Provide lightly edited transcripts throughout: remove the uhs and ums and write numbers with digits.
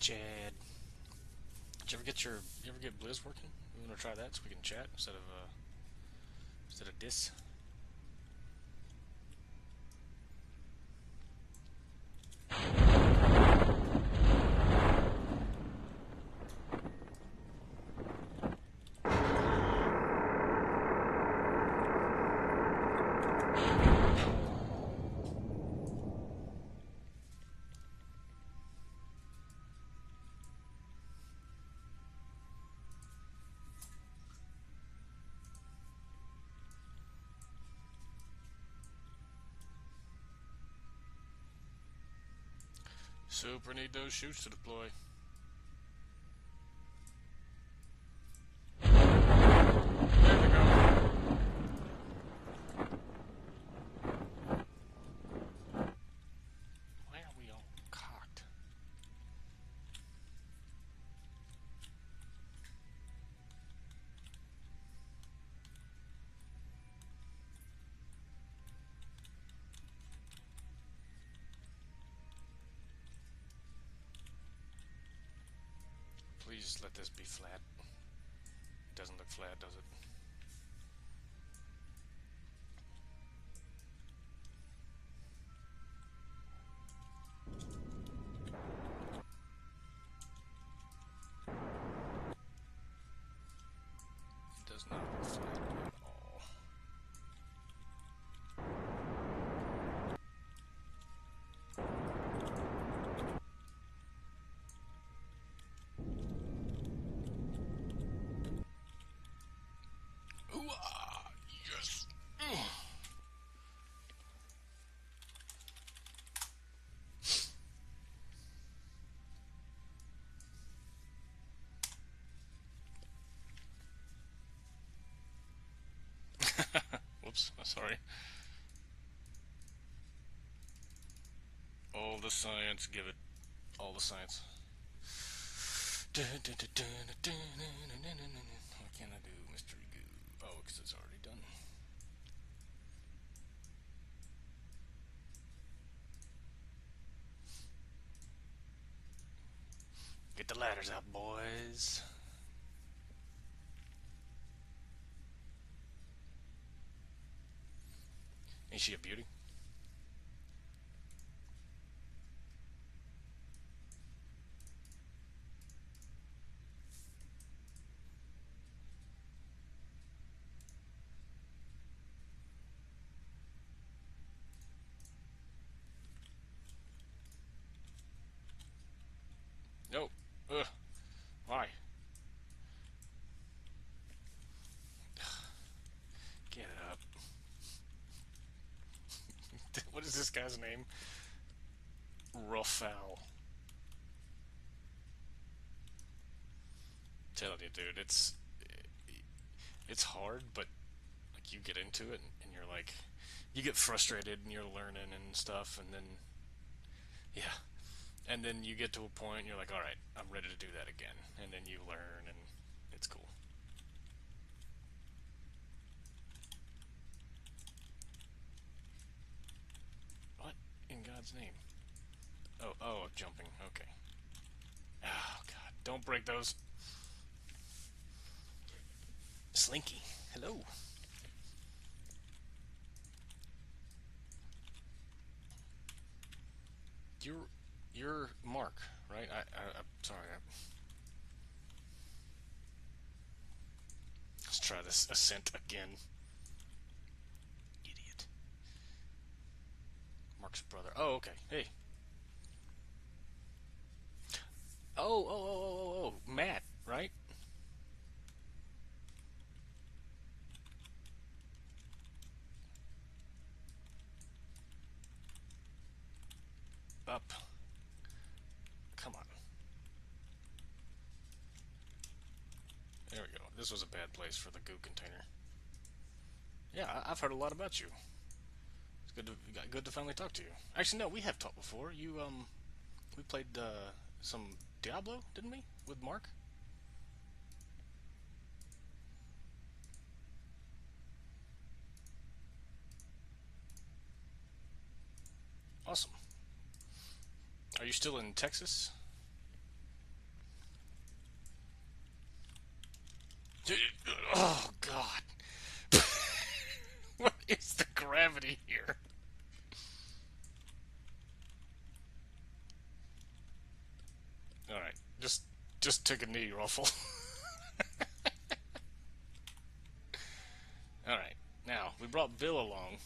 Chad. Did you ever get Blizz working? We want to try that so we can chat instead of this. Super need those shoots to deploy. There we go. Why are we all cocked? Please let this be flat. It doesn't look flat, does it? It does not look flat at all. Ooh, ah, yes. Whoops, sorry. All the science, give it. All the science. What can I do, Mystery Goo? Oh, because it's already done. Get the ladders out, boys. Ain't she a beauty? No. Ugh. Why? Get it up. What is this guy's name? Rafal. Telling you, dude, it's hard, but like you get into it and you're like, you get frustrated and you're learning and stuff, and then yeah, and then you get to a point and you're like, all right, I'm ready to do that again, and then you learn and it's cool. What in God's name? Oh, jumping. Okay. Oh God, don't break those. Slinky, hello. You're Mark, right? I'm sorry. Let's try this ascent again. Idiot. Mark's brother. Oh, okay. Hey. Oh, Matt, right? Up. Come on. There we go. This was a bad place for the goo container. Yeah, I've heard a lot about you. It's good to finally talk to you. Actually, no, we have talked before. We played some Diablo, didn't we, with Mark? Awesome. Are you still in Texas? Oh, God. What is the gravity here? Alright, just take a knee, Ruffle. Alright, now, we brought Bill along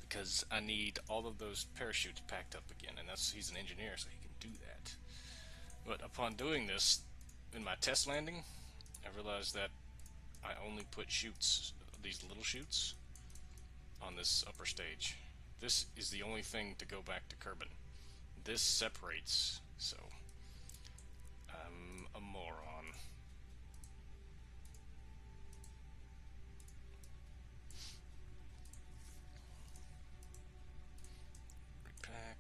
because I need all of those parachutes packed up again, and he's an engineer, so he can do that. But upon doing this, in my test landing, I realized that I only put chutes, these little chutes, on this upper stage. This is the only thing to go back to Kerbin. This separates, so I'm a moron. Repack,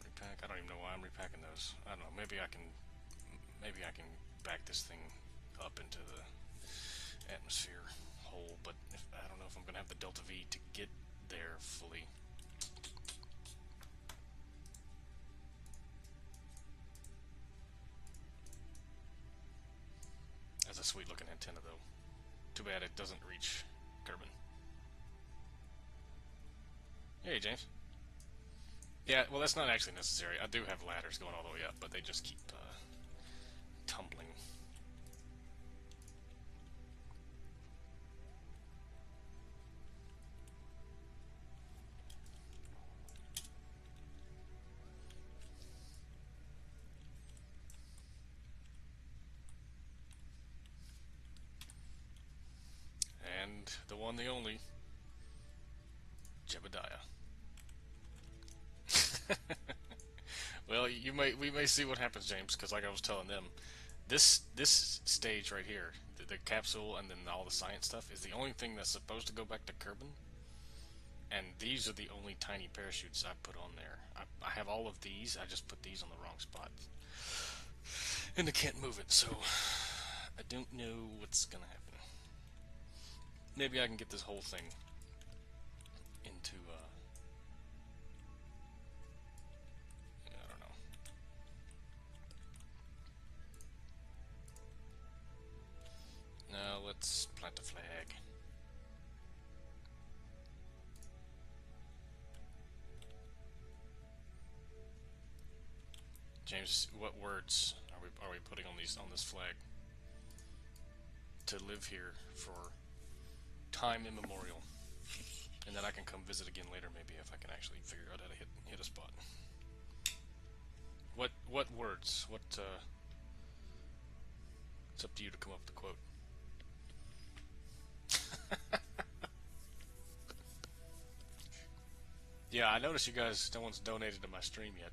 repack. I don't even know why I'm repacking those. I don't know. Maybe I can back this thing up into the atmosphere hole, but I don't know if I'm gonna have the Delta V to get there fully. That's a sweet looking antenna though. Too bad it doesn't reach Kerbin. Hey James. Yeah, well that's not actually necessary. I do have ladders going all the way up, but they just keep tumbling. And the one, the only, Jebediah. Well, we may see what happens, James, because like I was telling them, this stage right here, the capsule and then all the science stuff, is the only thing that's supposed to go back to Kerbin. And these are the only tiny parachutes I put on there. I have all of these. I just put these on the wrong spot, and I can't move it. So I don't know what's gonna happen. Maybe I can get this whole thing into I don't know. Now let's plant a flag. James, what words are we putting on this flag? To live here for time immemorial, and then I can come visit again later, maybe if I can actually figure out how to hit a spot. What words? It's up to you to come up with the quote. Yeah, I noticed you guys, no one's donated to my stream yet.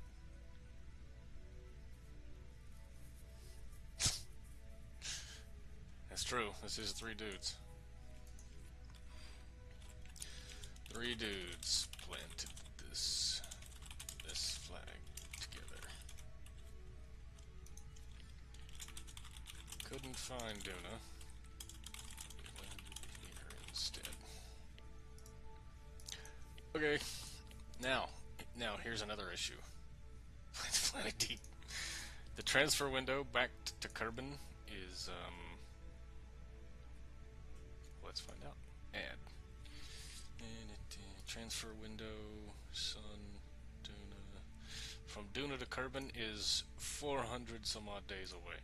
That's true. This is three dudes. Three dudes planted this flag together. Couldn't find Duna. We landed here instead. Okay. Now here's another issue. Planet Deep. The transfer window back to Kerbin is let's find out. Add. And transfer window, Sun, Duna. From Duna to Kerbin is 400 some odd days away.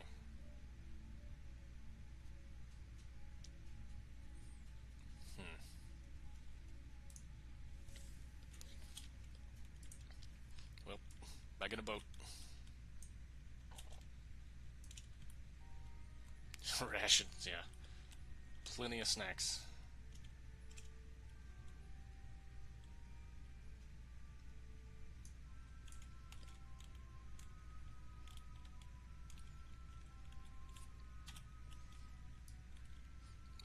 Well, back in a boat. Rations, yeah. Plenty of snacks.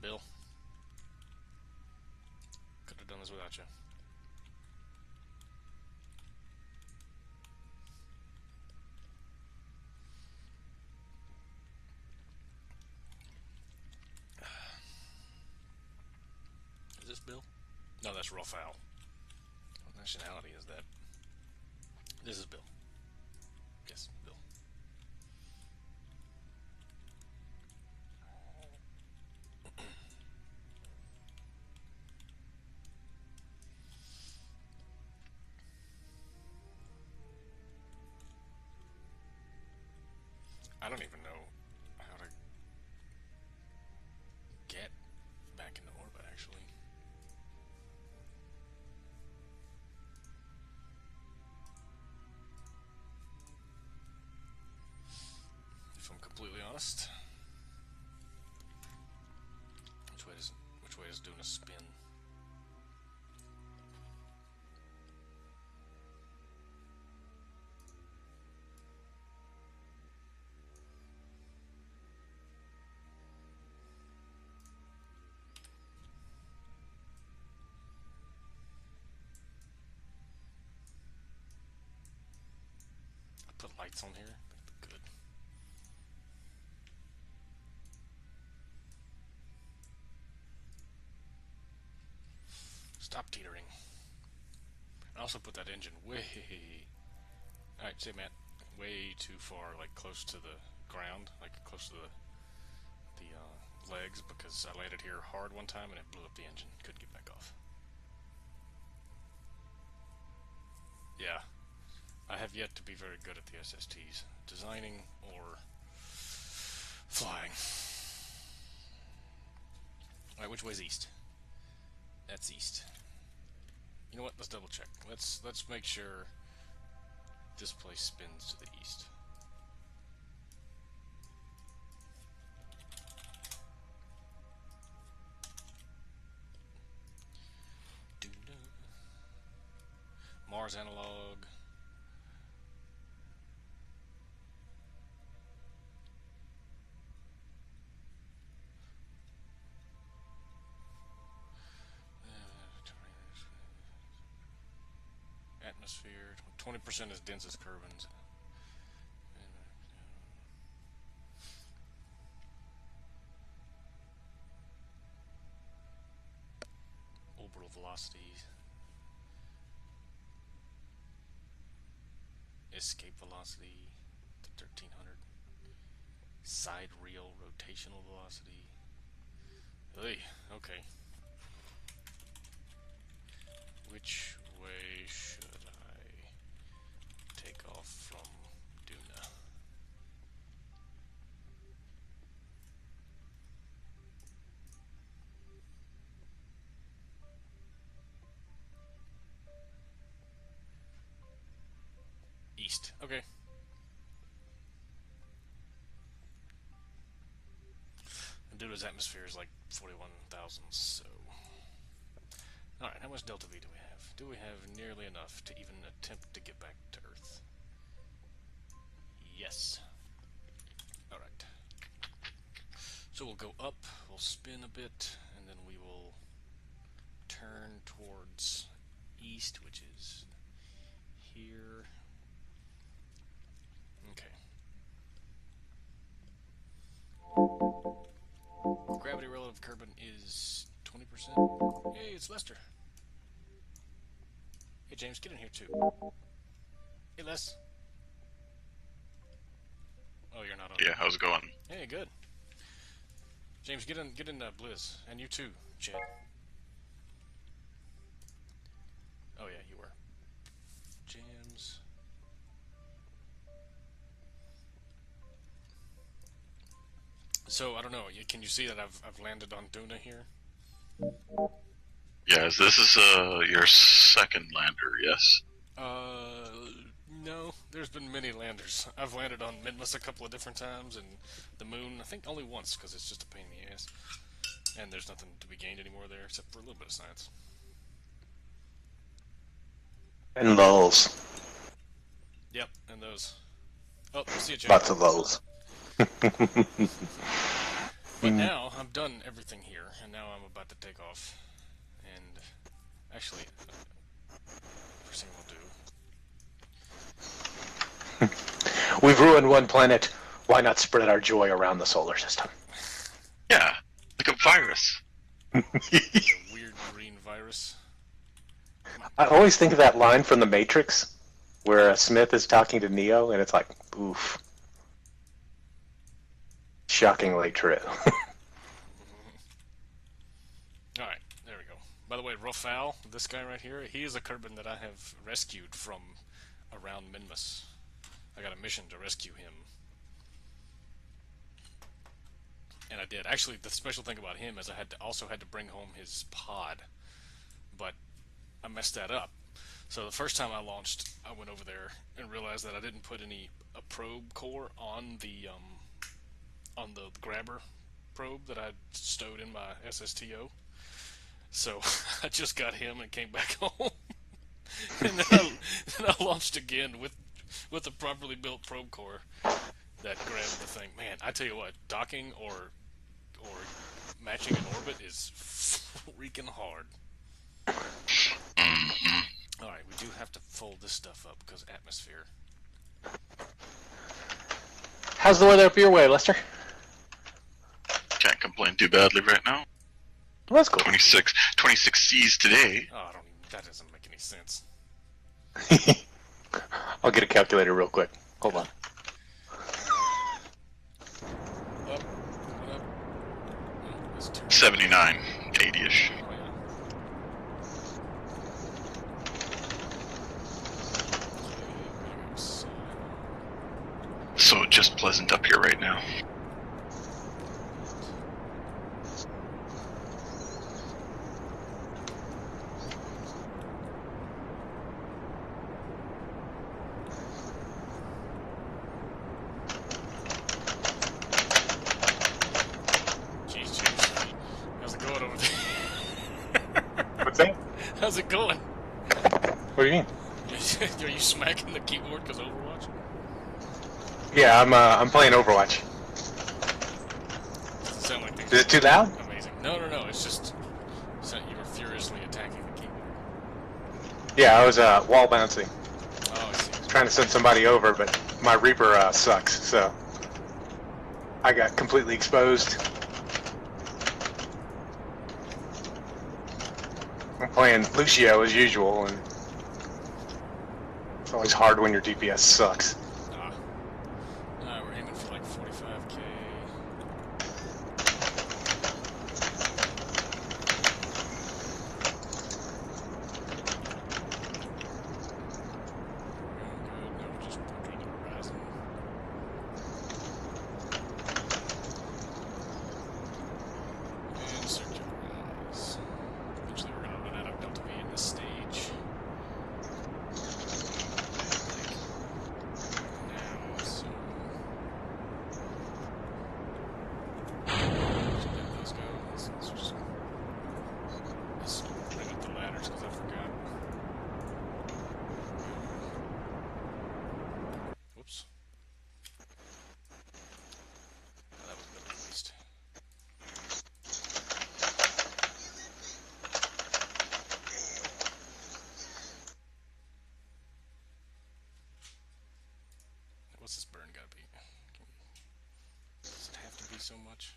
Bill, could have done this without you. Is this Bill? No, that's Raphael. What nationality is that? This is Bill. Yes, Bill. I don't even know how to get back into orbit, actually. If I'm completely honest. Which way is doing a spin? I put lights on here. Good. Stop teetering. I also put that engine way... Alright, say Matt, way too far, like close to the ground, like close to the legs, because I landed here hard one time and it blew up the engine. Couldn't get back off. Yeah, I have yet to be very good at the SSTs, designing or flying. Alright, which way's east? That's east. You know what? Let's double check. Let's make sure this place spins to the east. Mars analog. Atmosphere. 20% is dense as Kerbin's. Orbital velocity. Escape velocity to 1300. Side reel rotational velocity. Hey, okay. Which way should I take off from Duna? East. Okay. Duna's atmosphere is like 41,000, so... Alright, how much delta V do we have? Do we have nearly enough to even attempt to get back to Earth? Yes. Alright. So we'll go up, we'll spin a bit, and then we will turn towards east, which is here. Okay. Gravity relative Kerbin is 20%. Hey, it's Lester. Hey, James, get in here too. Hey, Les. Oh, you're not on. Yeah, how's it going? Hey, good. James, get in, Blizz, and you too, Chad. Oh yeah, you were. James. So I don't know. Can you see that I've landed on Duna here? Yes, this is your second lander, yes? No. There's been many landers. I've landed on Midmas a couple of different times, and the moon, I think only once, because it's just a pain in the ass. And there's nothing to be gained anymore there, except for a little bit of science. And lulls. Yep, and those. Oh, see you, Jay. Lots of lulls. But now, I'm done everything here, and now I'm about to take off. And, actually, first thing we'll do... We've ruined one planet. Why not spread our joy around the solar system? Yeah, like a virus. A weird green virus. I always think of that line from The Matrix, where Smith is talking to Neo, and it's like, oof. Shockingly true. Alright, there we go. By the way, Rofal, this guy right here, he is a Kerbin that I have rescued from around Minmus. I got a mission to rescue him. And I did. Actually, the special thing about him is I also had to bring home his pod, but I messed that up. So the first time I launched, I went over there and realized that I didn't put any a probe core on the grabber probe that I stowed in my SSTO. So I just got him and came back home, and then I launched again with a properly built probe core that grabbed the thing. Man, I tell you what, docking or matching an orbit is freaking hard. All right, we do have to fold this stuff up because atmosphere. How's the weather up your way, Lester? Can't complain too badly right now. Well, that's cool. 26 C's today. Oh, I don't even, that doesn't make any sense. I'll get a calculator real quick. Hold on. Up, going up. Oh, that's terrible. 79, 80-ish. Oh, yeah. Okay, so, So just pleasant up here right now. jeez. How's it going over there? What's that? How's it going? What do you mean? Are you smacking the keyboard because Overwatch? Yeah, I'm playing Overwatch. Doesn't sound like things Is it too loud? amazing. No. It's just you were furiously attacking the keyboard. Yeah, I was wall bouncing, Oh, I see. trying to send somebody over, but my Reaper sucks, so I got completely exposed. I'm playing Lucio as usual, and it's always hard when your DPS sucks. We're aiming for like 45k. Good. Now we're just portrait the horizon. And circularize. Eventually we're gonna run out of Delta V in this stage. Now, so let those go. Let's bring up the ladders because I forgot. Whoops. Oh, that was a bit of a waste. What's this burn gotta be? Does it have to be so much?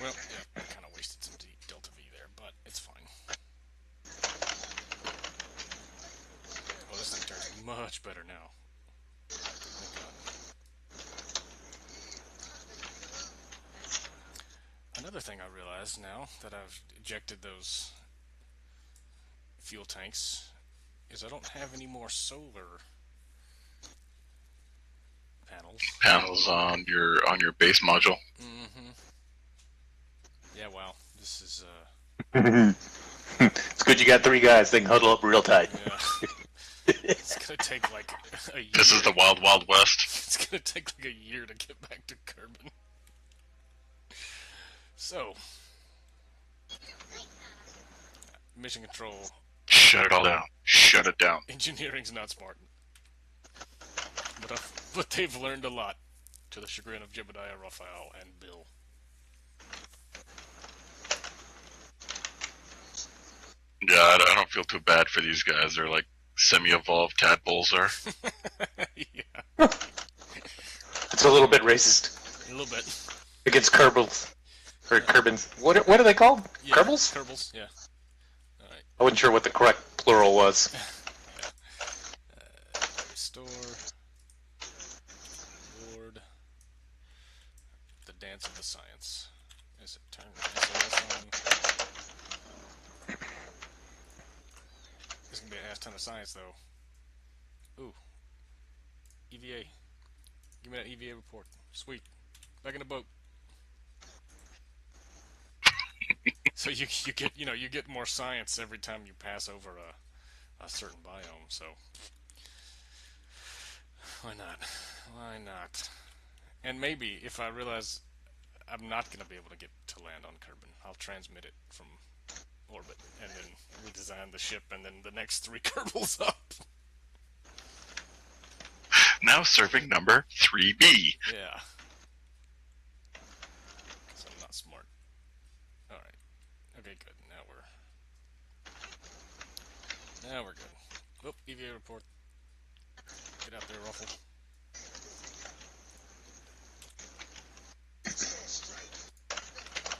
Well, yeah, I kind of wasted some Delta V there, but it's fine. Well, this thing turns much better now. Thank God. Another thing I realized now that I've ejected those fuel tanks is I don't have any more solar panels. Panels on your base module. Mm-hmm. Yeah, wow. This is, It's good you got 3 guys. They can huddle up real tight. yeah. It's gonna take like a year. This is the Wild Wild West. It's gonna take like a year to get back to Kerbin. So, mission control. Shut it all down. Shut it down. Engineering's not smart, but they've learned a lot, to the chagrin of Jebediah, Raphael, and Bill. Yeah, I don't feel too bad for these guys. They're like semi-evolved tadpoles are. Yeah, It's a little bit racist a little bit. against Kerbals. Or Kerbins. What are they called? Yeah, Kerbals? Kerbals, yeah. Alright. I wasn't sure what the correct plural was. Restore. Board. The dance of the science. Is it turn SOS on? This is gonna be an ass ton of science, though. Ooh. EVA. Give me that EVA report. Sweet. Back in the boat. So you get you get more science every time you pass over a certain biome. So why not? Why not? And maybe if I realize I'm not going to be able to get to land on Kerbin, I'll transmit it from orbit and then redesign the ship and then the next 3 Kerbals up. Now serving number 3B. Yeah. Because I'm not smart. Alright. Okay, good. Now we're good. Oh, EVA report. Get out there, Ruffle.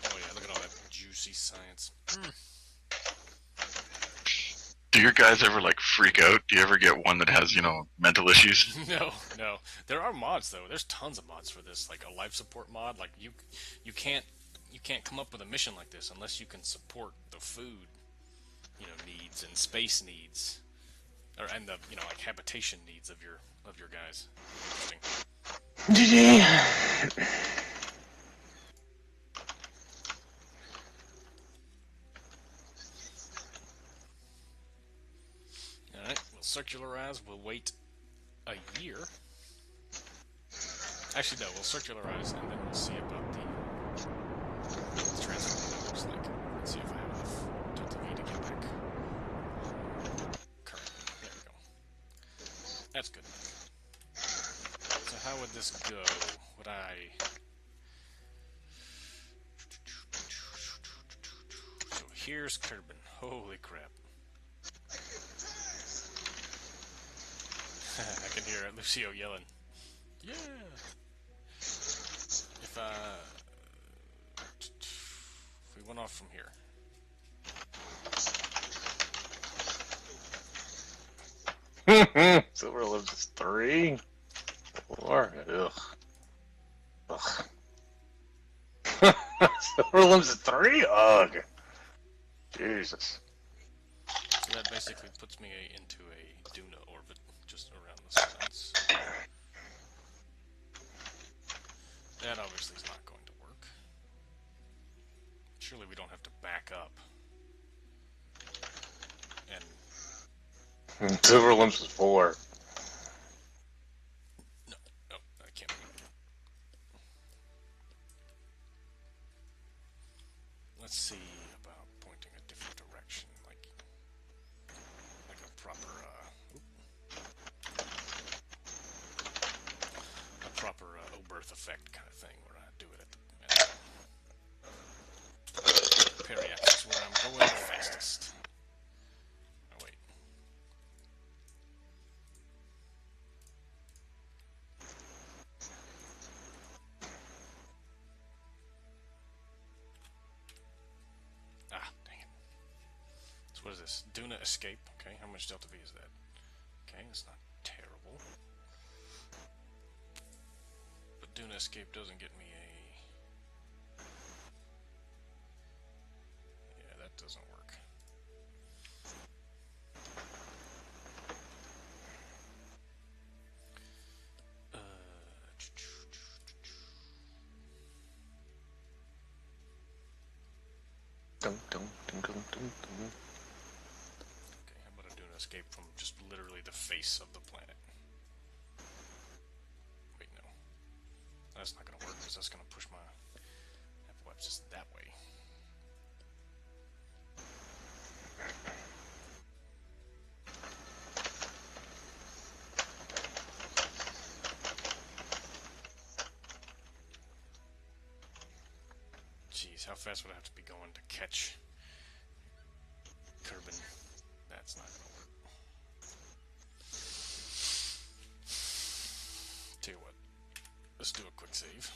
Oh yeah, look at all that juicy science. Do your guys ever like freak out? Do you ever get one that has, mental issues? No. There are mods though. There's tons of mods for this, like a life support mod. Like you can't come up with a mission like this unless you can support the food, needs and space needs, and the like habitation needs of your guys. Interesting. GG. Alright, we'll circularize. We'll wait a year. Actually, no, we'll circularize and then we'll see about the transfer numbers. Like, let's see if I have enough Delta V to get back. Current. There we go. That's good. So how would this go? Would I... So here's Kerbin. Holy crap. I can hear Lucio yelling. Yeah! If we went off from here. Silver lives is 3. 4. Ugh. Silver lives is 3? Ugh. Jesus. So that basically puts me into a Duna orbit, just around the suns. That obviously is not going to work. Surely we don't have to back up. And... Silver limbs is 4. No, I can't. Let's see about pointing a different direction, like a proper, Oberth effect kind of thing, where I do it at the periaxis, where I'm going the fastest. Oh wait. Ah, dang it. So what is this? Duna escape. Okay, how much Delta V is that? Okay, that's not terrible. But Duna escape doesn't get me a... Yeah, that doesn't work. Dun, dun, dun, dun, dun, dun. Okay, how about I do an escape from just literally the face of the planet? Wait, no. That's not gonna work, because that's gonna push my apoapsis that way. Jeez, how fast would I have to be going to catch Kerbin? That's not gonna work. Tell you what, let's do a quick save.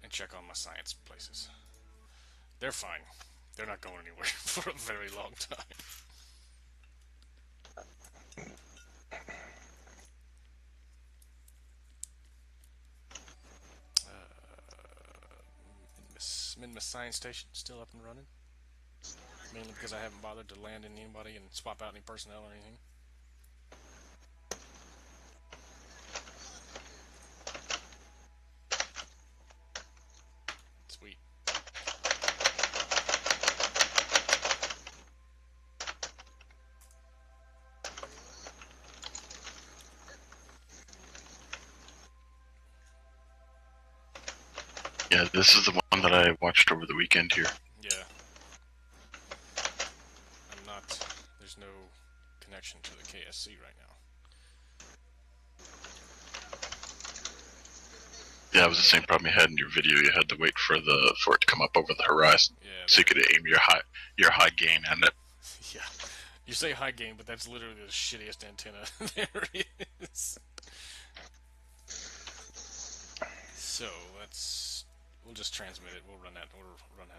And check on my science places. They're fine. They're not going anywhere for a very long time. Minmus Science Station still up and running. Mainly because I haven't bothered to land in anybody and swap out any personnel or anything. Yeah, this is the one that I watched over the weekend here. Yeah. I'm not. There's no connection to the KSC right now. Yeah, it was the same problem you had in your video. You had to wait for it to come up over the horizon, Yeah. so you could aim your high gain at it. Yeah. You say high gain, but that's literally the shittiest antenna there is. So we'll just transmit it. We'll run out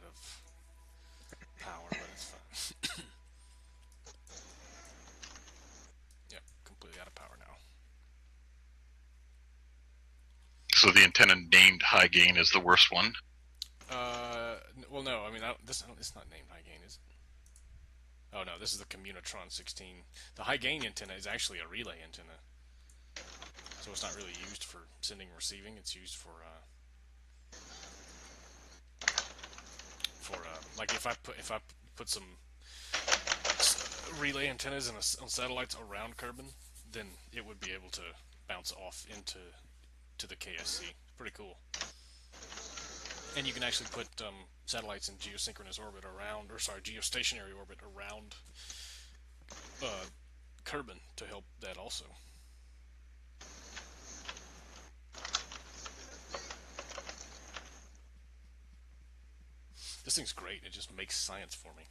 of power, but it's fine. Yep, completely out of power now. So the antenna named high gain is the worst one. Well, no. I mean, it's not named high gain, is it? Oh no, this is the Communitron 16. The high gain antenna is actually a relay antenna, so it's not really used for sending and receiving. It's used for like if I put some relay antennas on satellites around Kerbin, then it would be able to bounce off into the KSC. Pretty cool. And you can actually put satellites in geosynchronous orbit around, or sorry, geostationary orbit around Kerbin to help that also. This thing's great. It just makes science for me.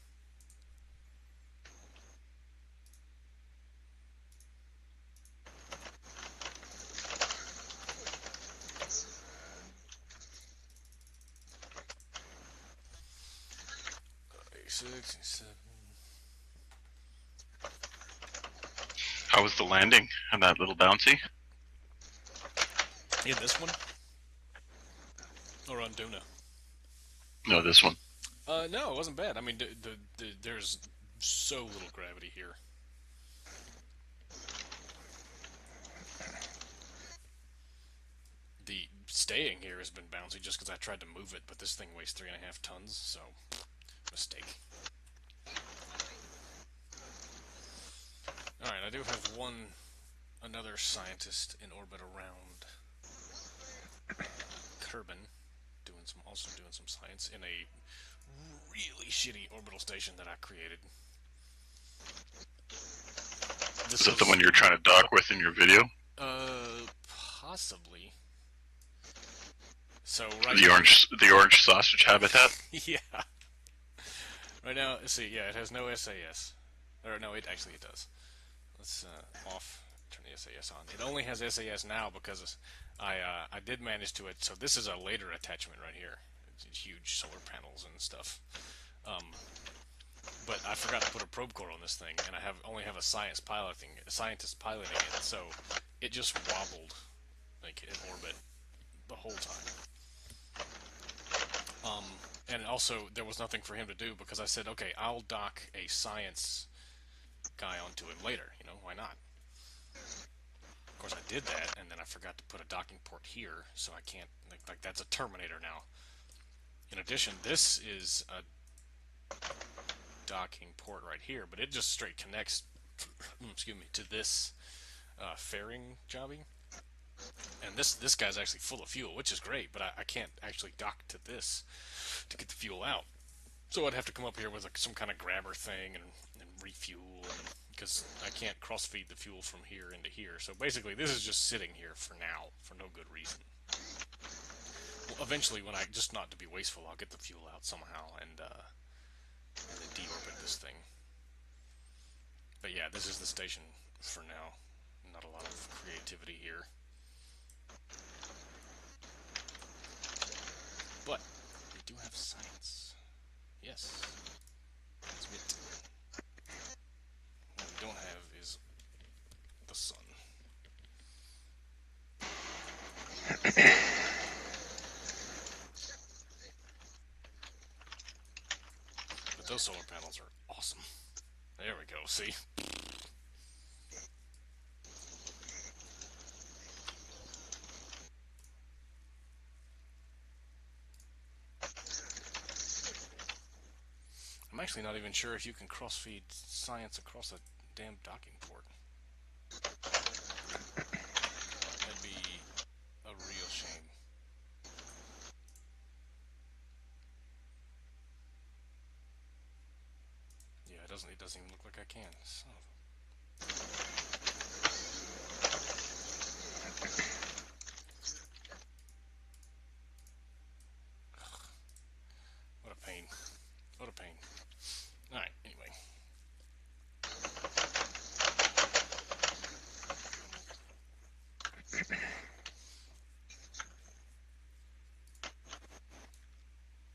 Six, 7. How was the landing on that little bouncy? In this one? Or on Duna? No, this one. No, it wasn't bad. I mean, there's so little gravity here. The staying here has been bouncy just because I tried to move it, but this thing weighs 3.5 tons, so mistake. Alright, I do have another scientist in orbit around Kerbin, also doing some science in a really shitty orbital station that I created. Is that the one you're trying to dock with in your video? Possibly. So right the orange sausage habitat. Yeah. Right now, let's see. Yeah, it has no SAS. Or no, it does. Let's turn the SAS on. It only has SAS now because I did manage to it. So this is a later attachment right here. It's huge solar panels and stuff. But I forgot to put a probe core on this thing, and I only have a scientist piloting it. So it just wobbled like in orbit the whole time. And also there was nothing for him to do because I said, okay, I'll dock a science guy onto him later. You know, why not? Of course, I did that, and then I forgot to put a docking port here, so I can't. Like that's a Terminator now. In addition, this is a docking port right here, but it just straight connects. Excuse me, to this fairing jobby. And this guy's actually full of fuel, which is great, but I can't actually dock to this to get the fuel out. So I'd have to come up here with some kind of grabber thing and refuel, because I can't cross-feed the fuel from here into here. So basically, this is just sitting here for now, for no good reason. Well, eventually, when just not to be wasteful, I'll get the fuel out somehow and then deorbit this thing. But yeah, this is the station for now. Not a lot of creativity here. But we do have science. Yes. Transmit. What we don't have is the sun. But those solar panels are awesome. There we go, see? I'm actually not even sure if you can cross-feed science across a damn docking port. That'd be a real shame. doesn't. It doesn't even look like I can. Son of what a pain. What a pain. All right. Anyway.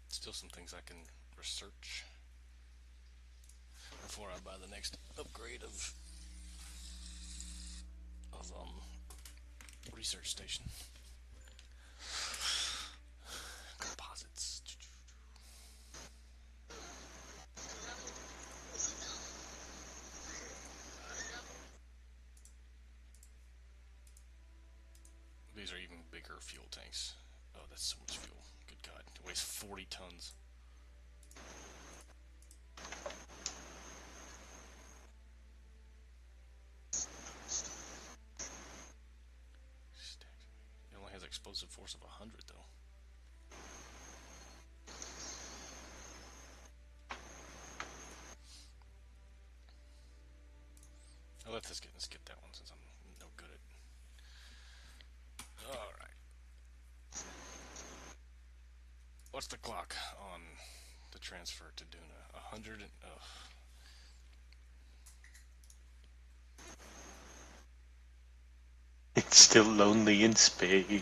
Still some things I can research before I buy the next upgrade of research station. Composites. These are even bigger fuel tanks. Oh, that's so much fuel. Good God. It weighs 40 tons. It only has explosive force of 100, though. Let's get that one since I'm no good at. All right. What's the clock on the transfer to Duna? 100 and It's still lonely in space. yeah.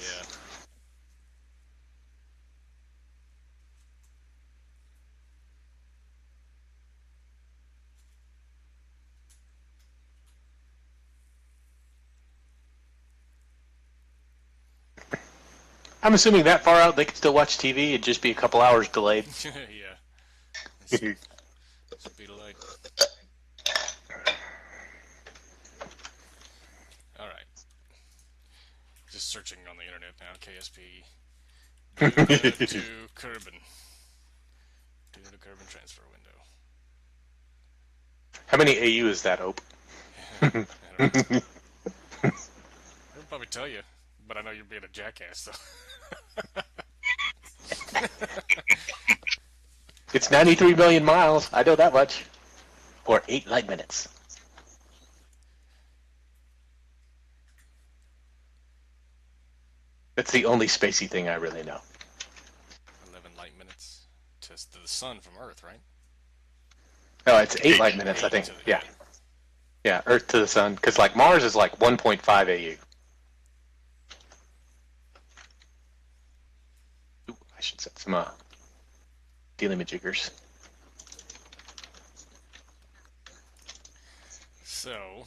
I'm assuming that far out they could still watch TV. It'd just be a couple hours delayed. Yeah. It's be delayed. All right. Just searching on the internet now. KSP. Duna to Kerbin. Duna to Kerbin transfer window. How many AU is that, Ope? I don't know. I'll probably tell you, but I know you're being a jackass, so. It's 93 million miles. I know that much. Or 8 light minutes. That's the only spacey thing I really know. 11 light minutes to the sun from Earth, right? Oh, it's 8 light minutes, I think. Yeah. Yeah, Earth to the sun. Because, like, Mars is like 1.5 AU. Ooh, I should set some delimijiggers. So,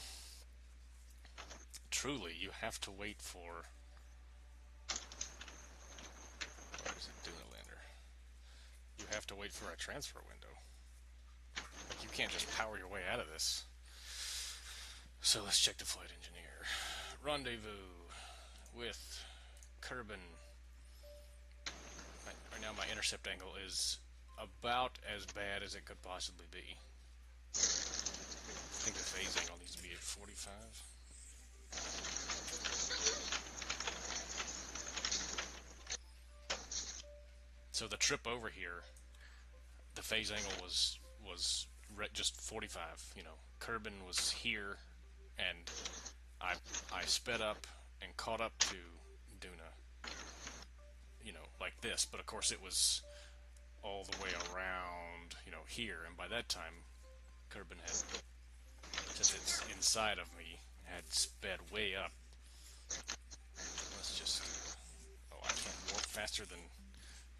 truly, you have to wait for. Where is it, Duna Lander? You have to wait for a transfer window. Like, you can't just power your way out of this. So let's check the flight engineer. Rendezvous with Kerbin. Right now my intercept angle is about as bad as it could possibly be. I think the phase angle needs to be at 45. So the trip over here, the phase angle was just 45. You know, Kerbin was here, and I sped up and caught up to Duna. You know, like this, but of course it was all the way around, you know, here, and by that time, Kerbin had, since it's inside of me, had sped way up. Let's just, oh, I can't warp faster than,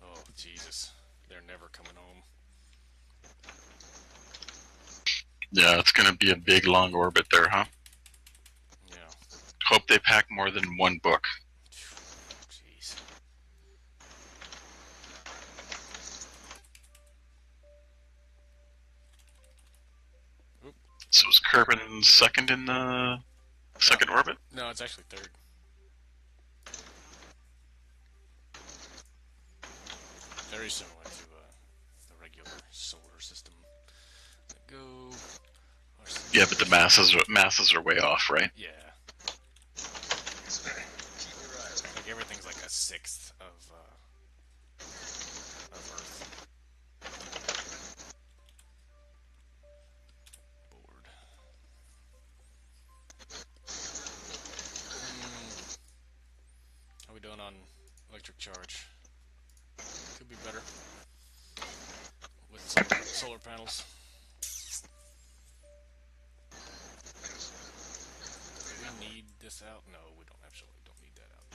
oh, Jesus, they're never coming home. Yeah, it's gonna be a big, long orbit there, huh? Yeah. Hope they pack more than one book. Jeez. Oop. So is Kerbin second in the second orbit? No, it's actually third. Very similar to the regular solar system. Let go. Yeah, but the masses are way off, right? Yeah. Like everything's like a sixth of Earth. electric charge. Could be better with solar panels. Do we need this out? No, we don't. Absolutely don't need that out.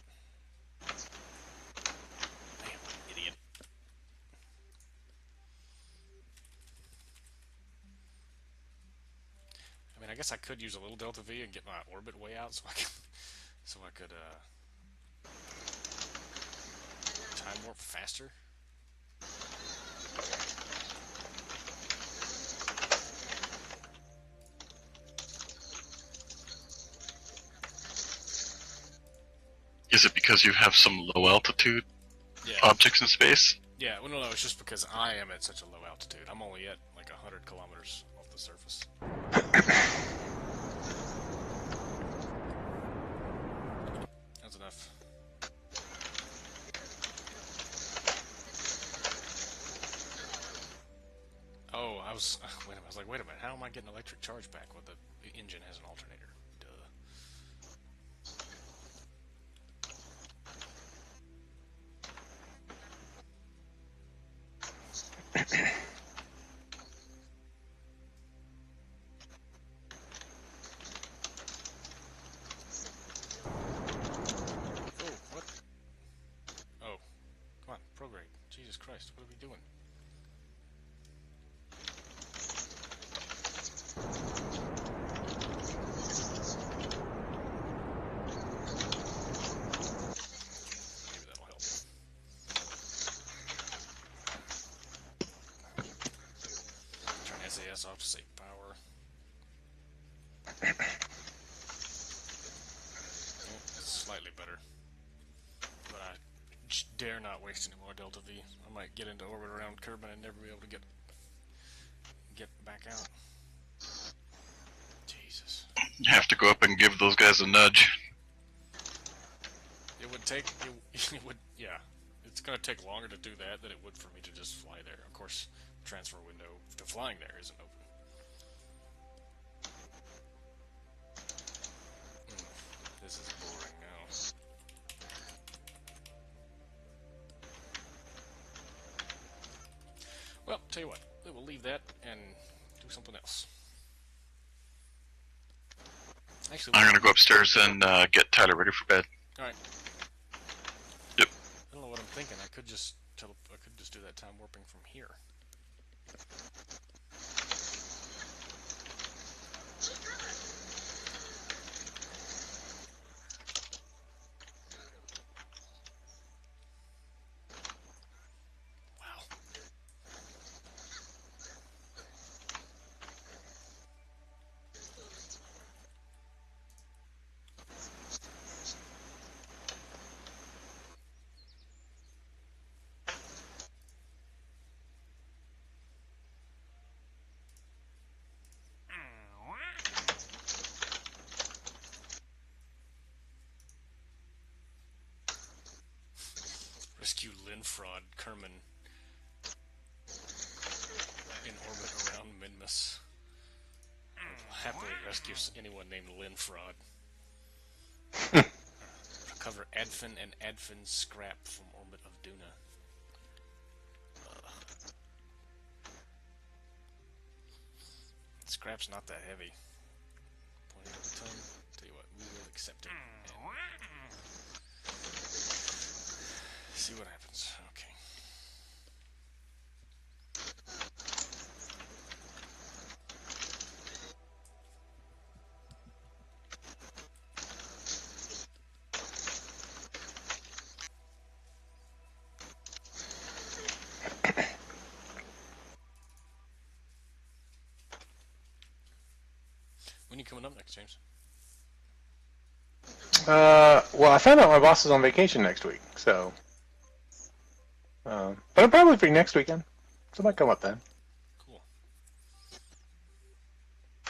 Damn, idiot. I mean, I guess I could use a little delta V and get my orbit way out so I could time warp faster. Is it because you have some low altitude objects in space? Yeah, well, no, it's just because I am at such a low altitude. I'm only at like 100 kilometers off the surface. That's enough. Oh, I was like, wait a minute, how am I getting electric charge back when the engine has an alternator? Duh. Oh, what? Oh, come on, prograde. Jesus Christ, what are we doing? Maybe that'll help. Turn SAS off to save power. Slightly better. But I dare not waste any more Delta V. I might get into orbit around Kerbin and never be able to get back out. Jesus. You have to go up and give those guys a nudge. It would take, it would, yeah. It's going to take longer to do that than it would for me to just fly there. Of course, the transfer window to flying there isn't open. This is boring now. Well, tell you what, we'll leave that and do something else. Actually, I'm gonna go upstairs and get Tyler ready for bed. Alright. Yep. I don't know what I'm thinking. I could just do that time warping from here. Wow. Rescue Linfraud Kerman in orbit around Minmus. I'll happily rescue anyone named Linfraud. Recover Adfin and Adfin scrap from orbit of Duna. Scrap's not that heavy. 0.8 of a ton. Tell you what, we will accept it. See what happens. Okay. When are you coming up next, James? Well, I found out my boss is on vacation next week, so. But I'm probably free next weekend, so I might come up then. Cool. I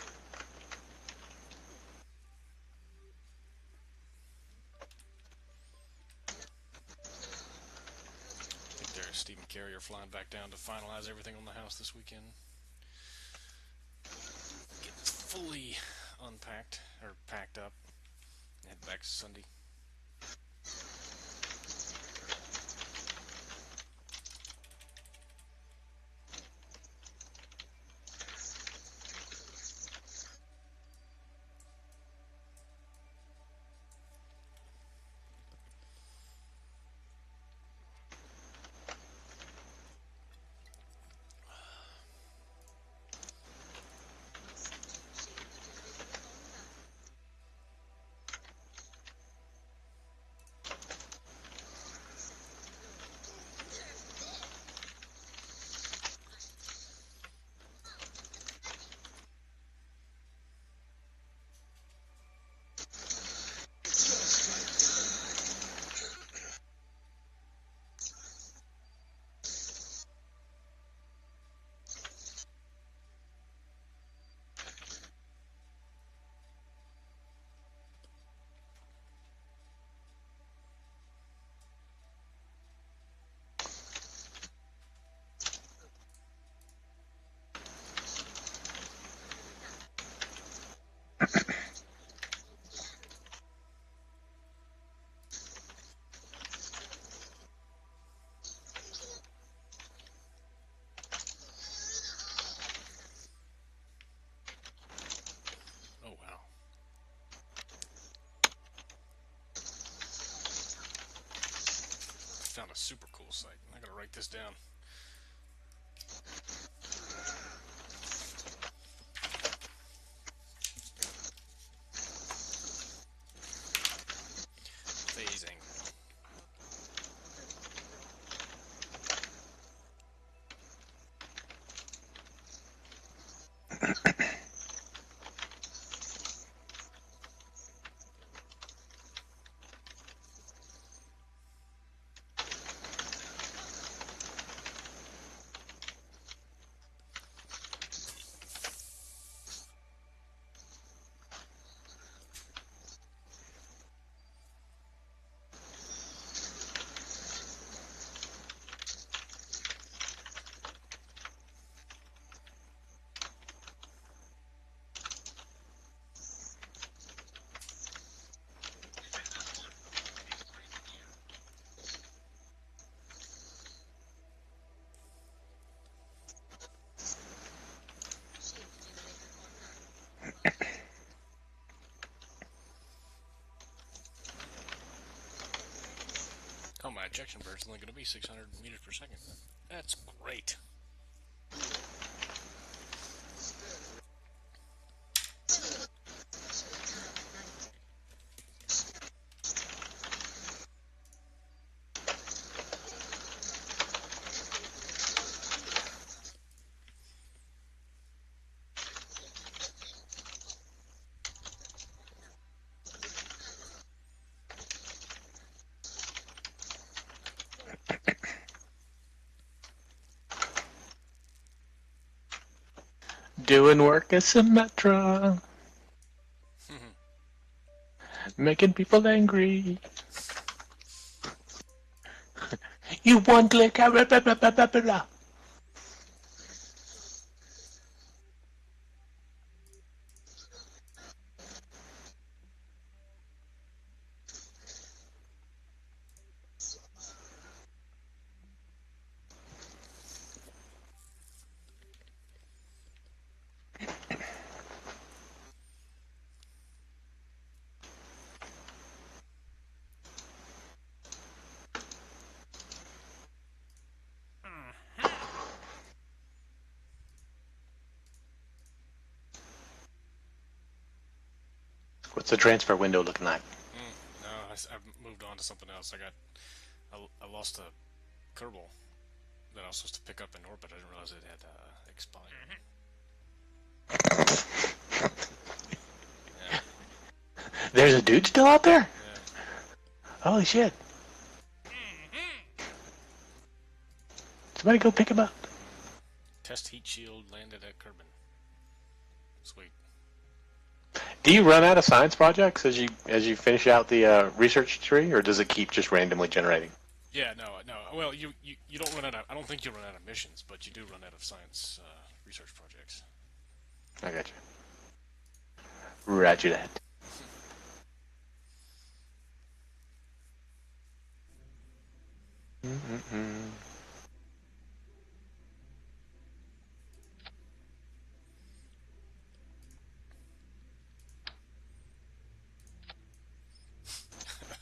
think there's Stephen Carrier flying back down to finalize everything on the house this weekend. Get fully unpacked, or packed up, and head back Sunday. fuel site. I gotta write this down. Phasing. Oh, my ejection burst is only going to be 600 meters per second. That's great. Doing work as Symmetra. Making people angry. You one click. Blah, blah, blah, blah, blah, blah. What's the transfer window looking like? No, I've moved on to something else. I lost a Kerbal that I was supposed to pick up in orbit. I didn't realize it had expired. Yeah. There's a dude still out there? Yeah. Holy shit. Somebody go pick him up. Test heat shield landed at Kerbin. Sweet. Do you run out of science projects as you finish out the research tree, or does it keep just randomly generating? Yeah, no. Well, you don't run out of. I don't think you run out of missions, but you do run out of science research projects. I got you. Roger that.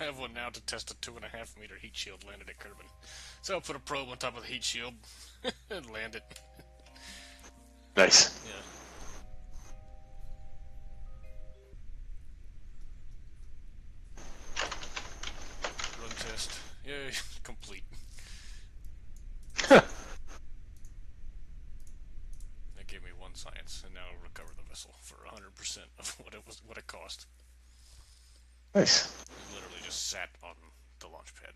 I have one now to test a 2.5 meter heat shield landed at Kerbin. So I'll put a probe on top of the heat shield and land it. Nice. Yeah. Run test. Yay, complete. Huh. That gave me 1 science, and now I'll recover the vessel for 100% of what it cost. Nice. It literally just sat on the launch pad.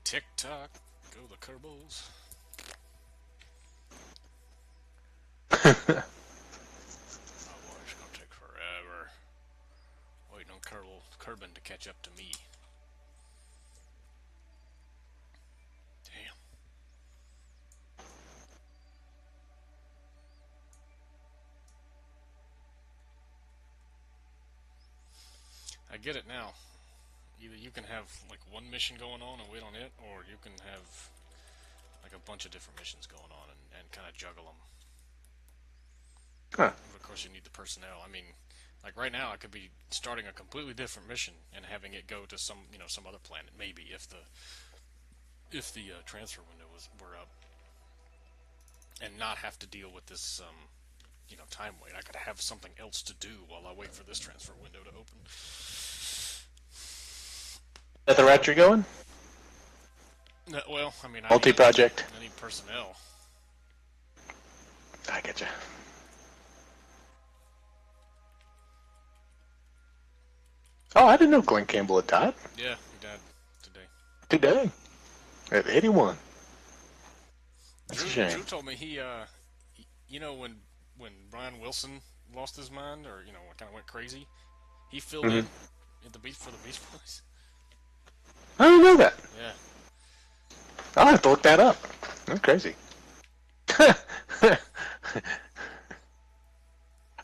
Tick tock, go the Kerbals. Oh boy, it's gonna take forever. Waiting on Kerbin to catch up to me. Damn. get it now. Either you can have like one mission going on and wait on it, or you can have like a bunch of different missions going on and kind of juggle them. Huh. But of course, you need the personnel. I mean, like right now, I could be starting a completely different mission and having it go to some other planet, maybe if the transfer window were up, and not have to deal with this time wait. I could have something else to do while I wait for this transfer window to open. Is that the route you're going? No, well, I mean, Multi-project. I need personnel. I get you. Oh, I didn't know Glenn Campbell had died. Yeah, he died today. Today. At 81. That's a shame. Drew told me he when Brian Wilson lost his mind or kind of went crazy, he filled in at the Beach for the Beach Boys. I didn't know that. Yeah. I'll have to look that up. That's crazy.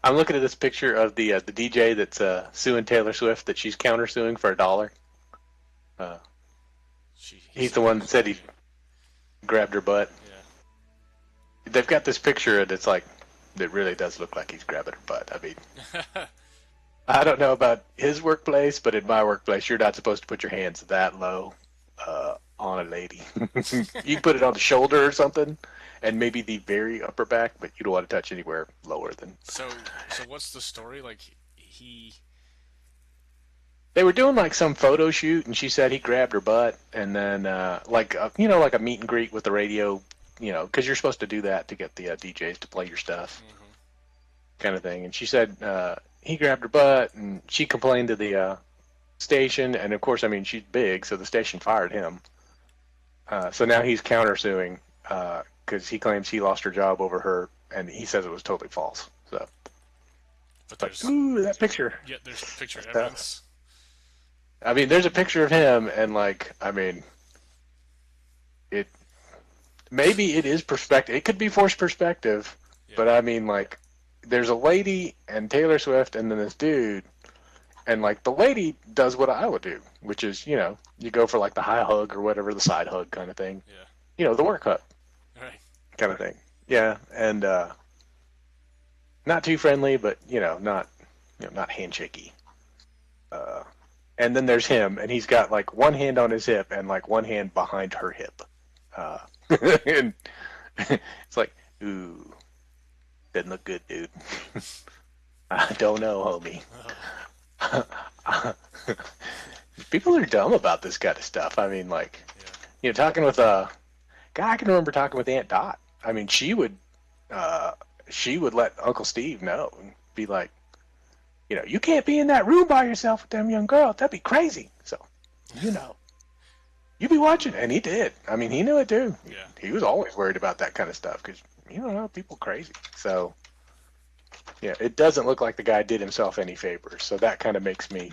I'm looking at this picture of the DJ that's suing Taylor Swift that she's countersuing for $1. He's the one that said he grabbed her butt. Yeah. They've got this picture and it's like, it really does look like he's grabbing her butt. I mean, I don't know about his workplace, but in my workplace, you're not supposed to put your hands that low on a lady. You put it on the shoulder or something, and maybe the very upper back, but you don't want to touch anywhere lower than. So what's the story? Like They were doing like some photo shoot, and she said he grabbed her butt, and then like a meet and greet with the radio, because you're supposed to do that to get the DJs to play your stuff, kind of thing. And she said he grabbed her butt, and she complained to the station, and of course, I mean, she's big, so the station fired him. So now he's countersuing because he claims he lost her job over her, and he says it was totally false. So, but there's that picture. Yeah, there's picture evidence. I mean, there's a picture of him, and like, I mean, maybe it is perspective. It could be forced perspective, but I mean, like, there's a lady and Taylor Swift, and then this dude, and like the lady does what I would do, which is you go for like the high hug or whatever, the side hug kind of thing. Yeah. The work hug. Right. Kind of thing. Yeah, and not too friendly, but not handshakey. And then there's him, and he's got like one hand on his hip and like one hand behind her hip. And it's like, ooh, doesn't look good, dude. I don't know, homie. People are dumb about this kind of stuff. I mean, like, talking with a guy, I can remember talking with Aunt Dot. I mean, she would let Uncle Steve know and be like, you can't be in that room by yourself with them young girls. That'd be crazy. So, you be watching. And he did. I mean, he knew it too. Yeah. He was always worried about that kind of stuff because, people crazy. So, yeah, it doesn't look like the guy did himself any favors. So that kind of makes me,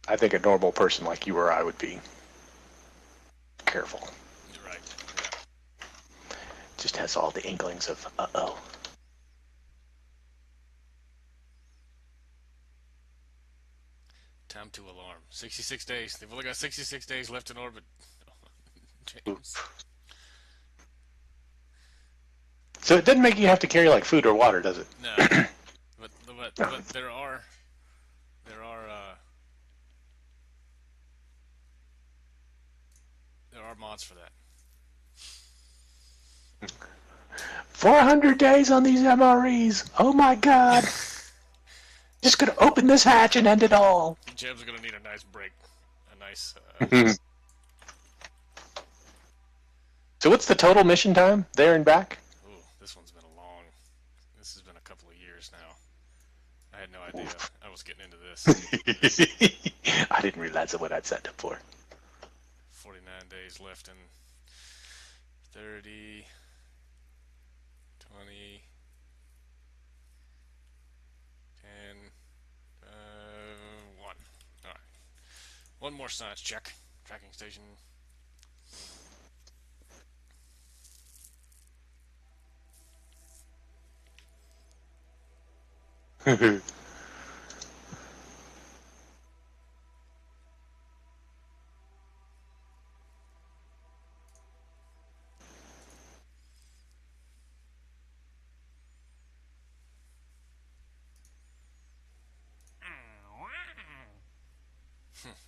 I think a normal person like you or I would be careful. You're right. Yeah. Just has all the inklings of, uh-oh. Time to alarm. 66 days. They've only got 66 days left in orbit. James. So it doesn't make you have to carry like food or water, does it? No. but there are mods for that. 400 days on these MREs. Oh my God. Just gonna open this hatch and end it all. Jeb's gonna need a nice break. A nice. So what's the total mission time there and back? Ooh, this one's been this has been a couple of years now. I had no idea I was getting into this. I didn't realize what I'd signed up for. 49 days left in 30, 20, 10, 1. Alright. One more science check. Tracking station.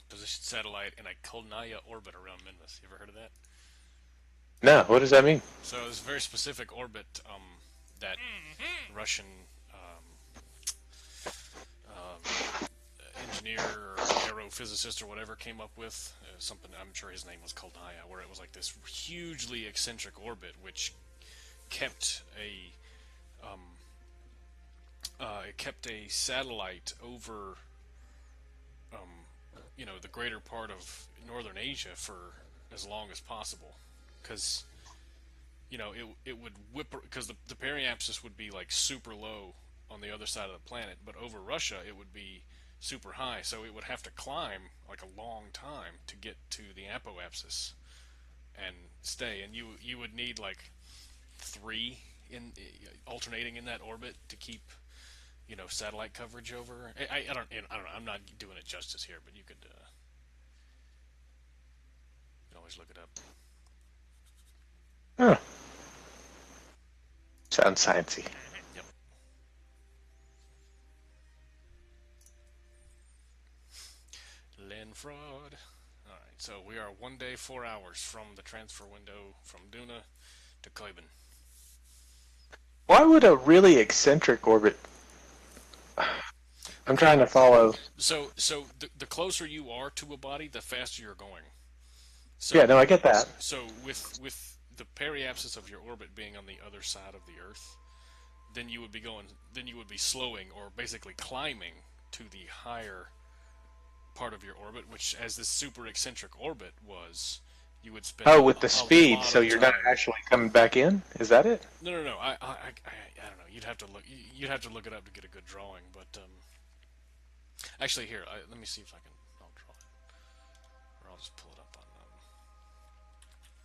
Positioned satellite in a Kolnaya orbit around Minmus. You ever heard of that? No, what does that mean? So it's a very specific orbit that Russian engineer or aerophysicist or whatever came up with. Something, I'm sure his name was Kolnaya, where it was like this hugely eccentric orbit which kept a satellite over the greater part of northern Asia for as long as possible, because it would whip, because the periapsis would be like super low on the other side of the planet, but over Russia it would be super high, so it would have to climb like a long time to get to the apoapsis and stay, and you would need like three in alternating in that orbit to keep satellite coverage over. I don't know. I'm not doing it justice here, but you could always look it up. Huh. Sounds sciencey. Yep. Len Fraud. All right, so we are 1 day 4 hours from the transfer window from Duna to Koiben. Why would a really eccentric orbit? I'm trying to follow. So the closer you are to a body, the faster you're going. So, Yeah, no, I get that. So with the periapsis of your orbit being on the other side of the Earth, then you would be slowing or basically climbing to the higher part of your orbit, which, as this super eccentric orbit was, you would spend. Oh, with the a speed, lot so of you're not time. actually coming back in? Is that it? No. I don't know. You'd have to look. You'd have to look it up to get a good drawing. But actually, here, let me see if I'll draw it, or I'll just pull it up on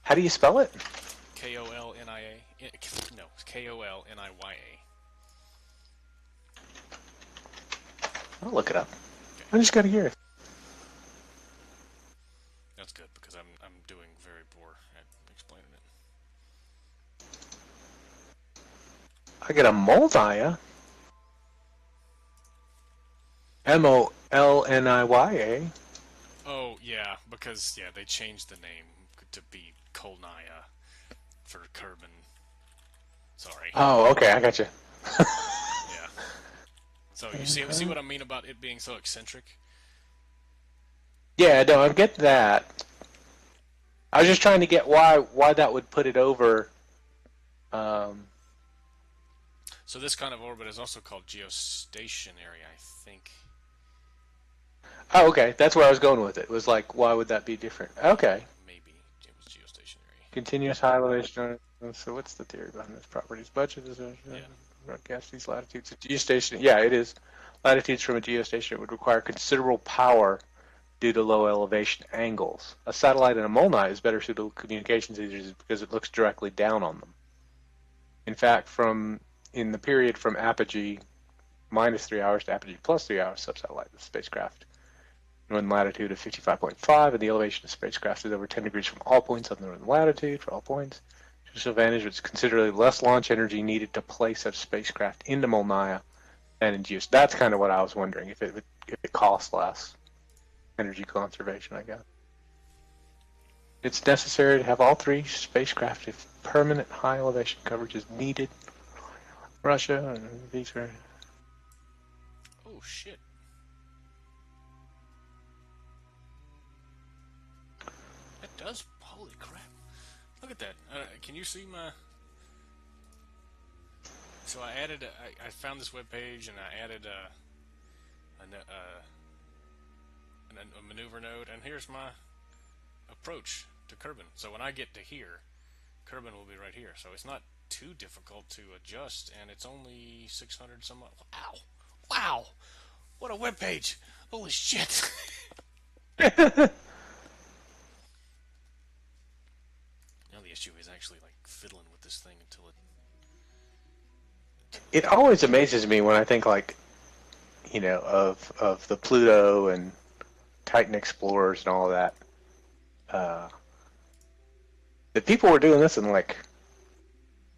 How do you spell it? Kolnia. No, it's Kolniya. I'll look it up. I'm just kind of curious. That's good, because I'm doing very poor at explaining it. I get a Molniya. Molniya. Oh yeah, because they changed the name to be Kolnaya for Kerbin. Sorry. Oh, okay, I got you. Yeah. So you see what I mean about it being so eccentric? Yeah, no, I get that. I was just trying to get why that would put it over. So this kind of orbit is also called geostationary, I think. Oh, okay, that's where I was going with it. It was like, why would that be different? Okay. Maybe it was geostationary. Continuous high elevation. So what's the theory behind this properties? Budget is Yeah. broadcast these latitudes. A geostation. Yeah, it is. Latitudes from a geostation would require considerable power due to low elevation angles. A satellite and a Molniya is better suited to communications users because it looks directly down on them. In fact, in the period from apogee minus 3 hours to apogee plus 3 hours, subsatellite the spacecraft northern latitude of 55.5, and the elevation of spacecraft is over 10 degrees from all points on the northern latitude for all points. This advantage is considerably less launch energy needed to place such spacecraft into Molniya than in Geos. That's kind of what I was wondering, if it costs less energy conservation, I guess. It's necessary to have all three spacecraft if permanent high elevation coverage is needed. Russia, these are. Oh shit. That does. Holy crap. Look at that. Can you see my... So I added... I found this webpage and I added a maneuver node, and here's my approach to Kerbin. So when I get to here, Kerbin will be right here. So it's not too difficult to adjust, and it's only 600 some odd. Wow! Wow! What a webpage! Holy shit! Now the issue is actually like fiddling with this thing until it... It always amazes me when I think, like, of the Pluto and Titan explorers and all of that. That people were doing this in like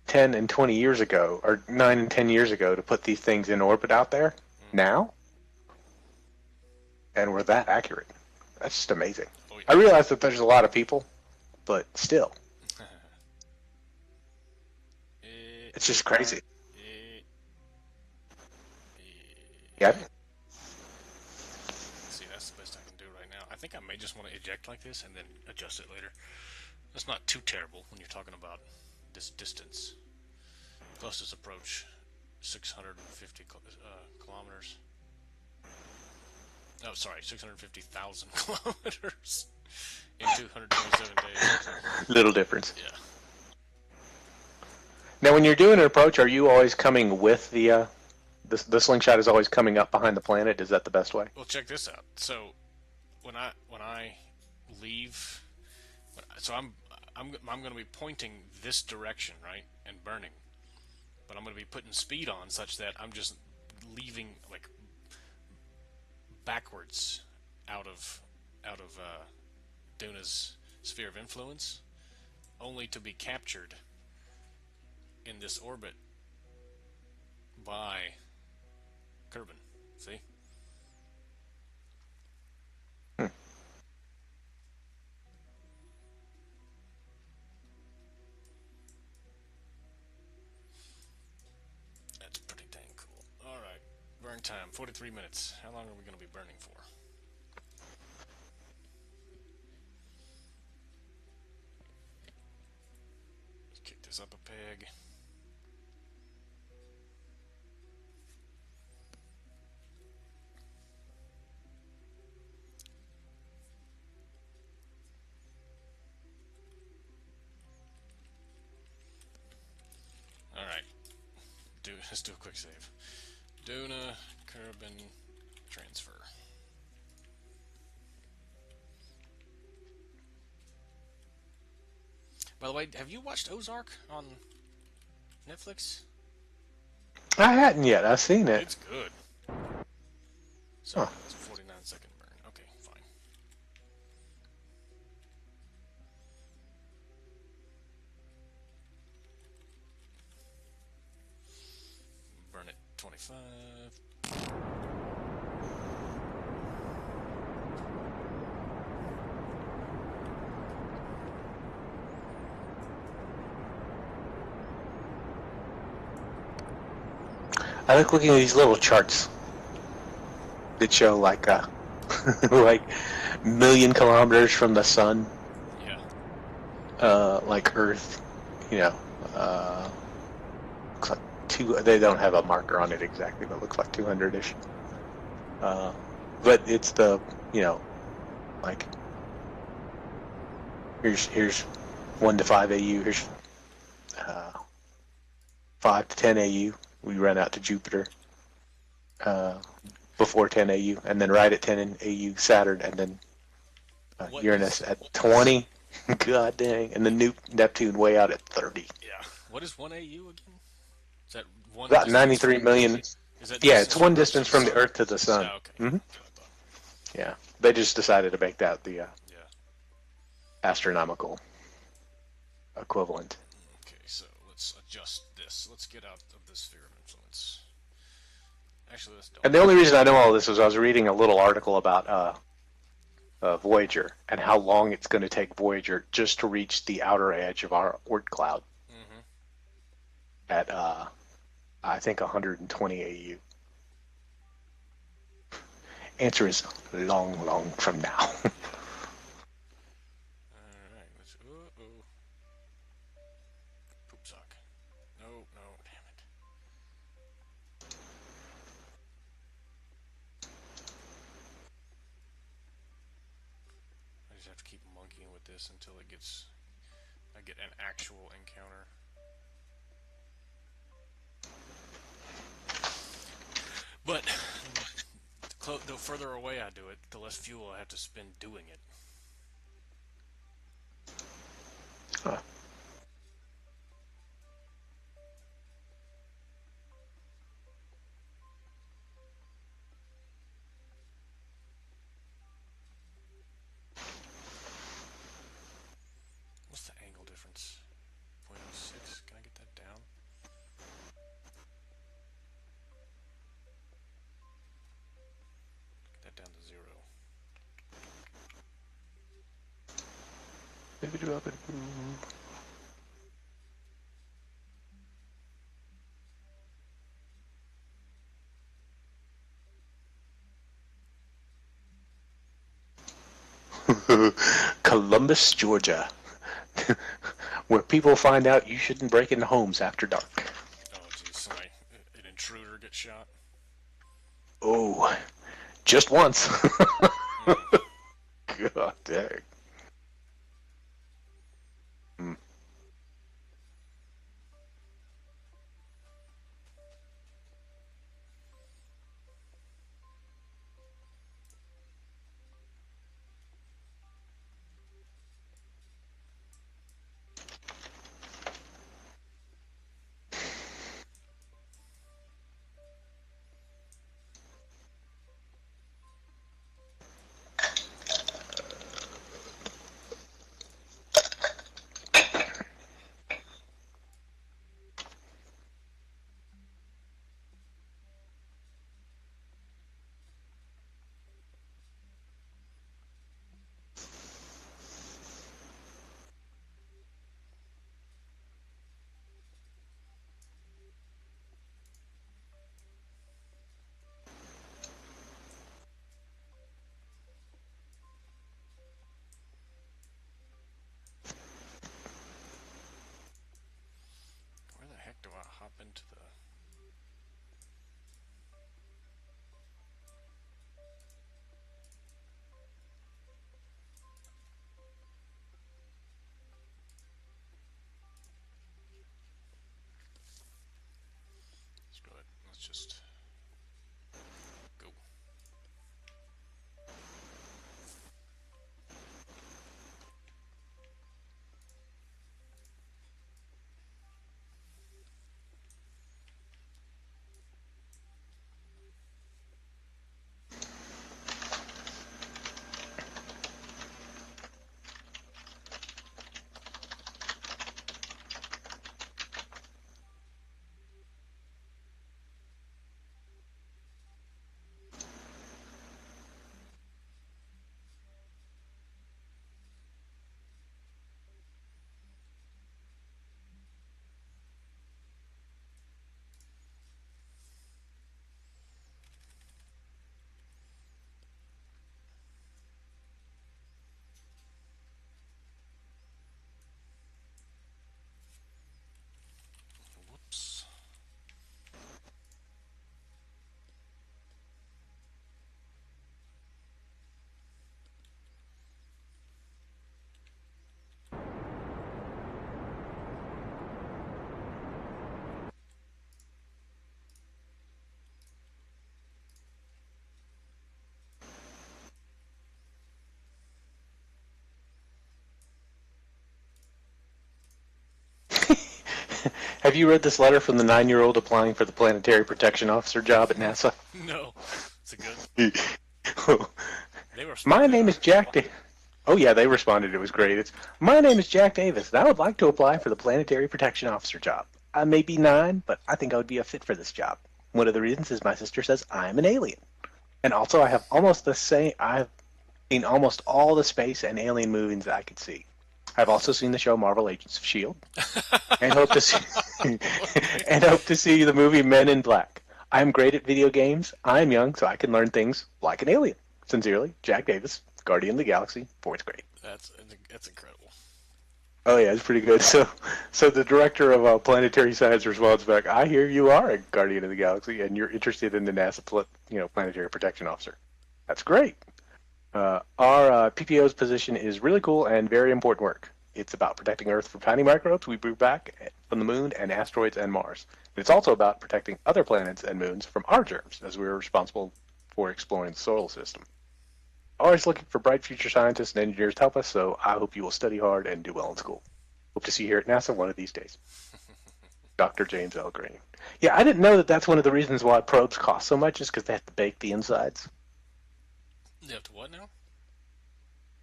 10 and 20 years ago, or 9 and 10 years ago, to put these things in orbit out there now, and we're that accurate. That's just amazing. Oh, yeah. I realize that there's a lot of people, but still, it's just crazy. Yeah. See, that's the best I can do right now. I think I may just want to eject like this and then adjust it later. That's not too terrible when you're talking about this distance. Closest approach, 650 kilometers. Oh, sorry, 650,000 kilometers in 227 days. Little difference. Yeah. Now, when you're doing an approach, are you always coming with the slingshot is always coming up behind the planet? Is that the best way? Well, check this out. So when I leave, so I'm going to be pointing this direction, right, and burning, but I'm going to be putting speed on such that I'm just leaving like backwards out of Duna's sphere of influence, only to be captured in this orbit by Kerbin. See? That's pretty dang cool. Alright. Burn time, 43 minutes. How long are we going to be burning for? Let's kick this up a peg. Alright. Let's do a quick save. Duna, Kerbin, transfer. By the way, have you watched Ozark on Netflix? I hadn't yet. I've seen it. It's good. So, Huh. it's a 49-second burn. Okay, fine. Burn it 25. I like looking at these little charts that show like like million kilometers from the sun, Yeah. like Earth. You know, looks like two. They don't have a marker on it exactly, but it looks like 200ish. But it's the like here's 1 to 5 AU. Here's 5 to 10 AU. We run out to Jupiter before 10 AU, and then right at 10 AU Saturn, and then Uranus at 20. God dang, and then Neptune way out at 30. Yeah. What is 1 AU again? Is that one? About distance 93 from- million. Is that Yeah, distance it's one from Earth distance to from the sun? Earth to the sun. Yeah, okay. Mhm. That's what I thought. Yeah, they just decided to make that the Yeah. astronomical equivalent. Okay, so let's adjust this. Let's get out of this sphere of influence. Actually, let's don't. And the only reason I know all this is I was reading a little article about Voyager and how long it's going to take Voyager just to reach the outer edge of our Oort cloud at I think 120 AU. Answer is long, long from now. Alright, let's. Poop sock. No, damn it. I just have to keep monkeying with this until I get an actual encounter. But the further away I do it, the less fuel I have to spend doing it. Huh. What's the angle difference? 0.06? Can I get that down? Get that down to 0. Columbus, Georgia, where people find out you shouldn't break into homes after dark. Oh, geez, an intruder gets shot. Oh, just once. God dang. Hmm. Where the heck do I hop into the... Screw it. Let's just go. Whoops. Have you read this letter from the 9-year-old applying for the planetary protection officer job at NASA? No. Is it good? They were My smart. name is Jack. Oh yeah, they responded. It was great. It's my name is Jack Davis, and I would like to apply for the planetary protection officer job. I may be 9, but I think I would be a fit for this job. One of the reasons is my sister says I'm an alien, and also I have almost the same. I've seen almost all the space and alien movies that I could see. I've also seen the show Marvel Agents of Shield, and hope to see and hope to see the movie Men in Black. I'm great at video games. I'm young, so I can learn things like an alien. Sincerely, Jack Davis, Guardian of the Galaxy, 4th grade. That's incredible. Oh yeah, it's pretty good. So the director of Planetary Science responds back, "I hear you are a Guardian of the Galaxy, and you're interested in the NASA, Planetary Protection Officer. That's great. Our PPO's position is really cool and very important work. It's about protecting Earth from tiny microbes we bring back from the moon and asteroids and Mars. It's also about protecting other planets and moons from our germs, as we're responsible for exploring the solar system. Always looking for bright future scientists and engineers to help us, so I hope you will study hard and do well in school. Hope to see you here at NASA one of these days." Dr. James L. Green. Yeah, I didn't know that that's one of the reasons why probes cost so much is because they have to bake the insides. You have to what now?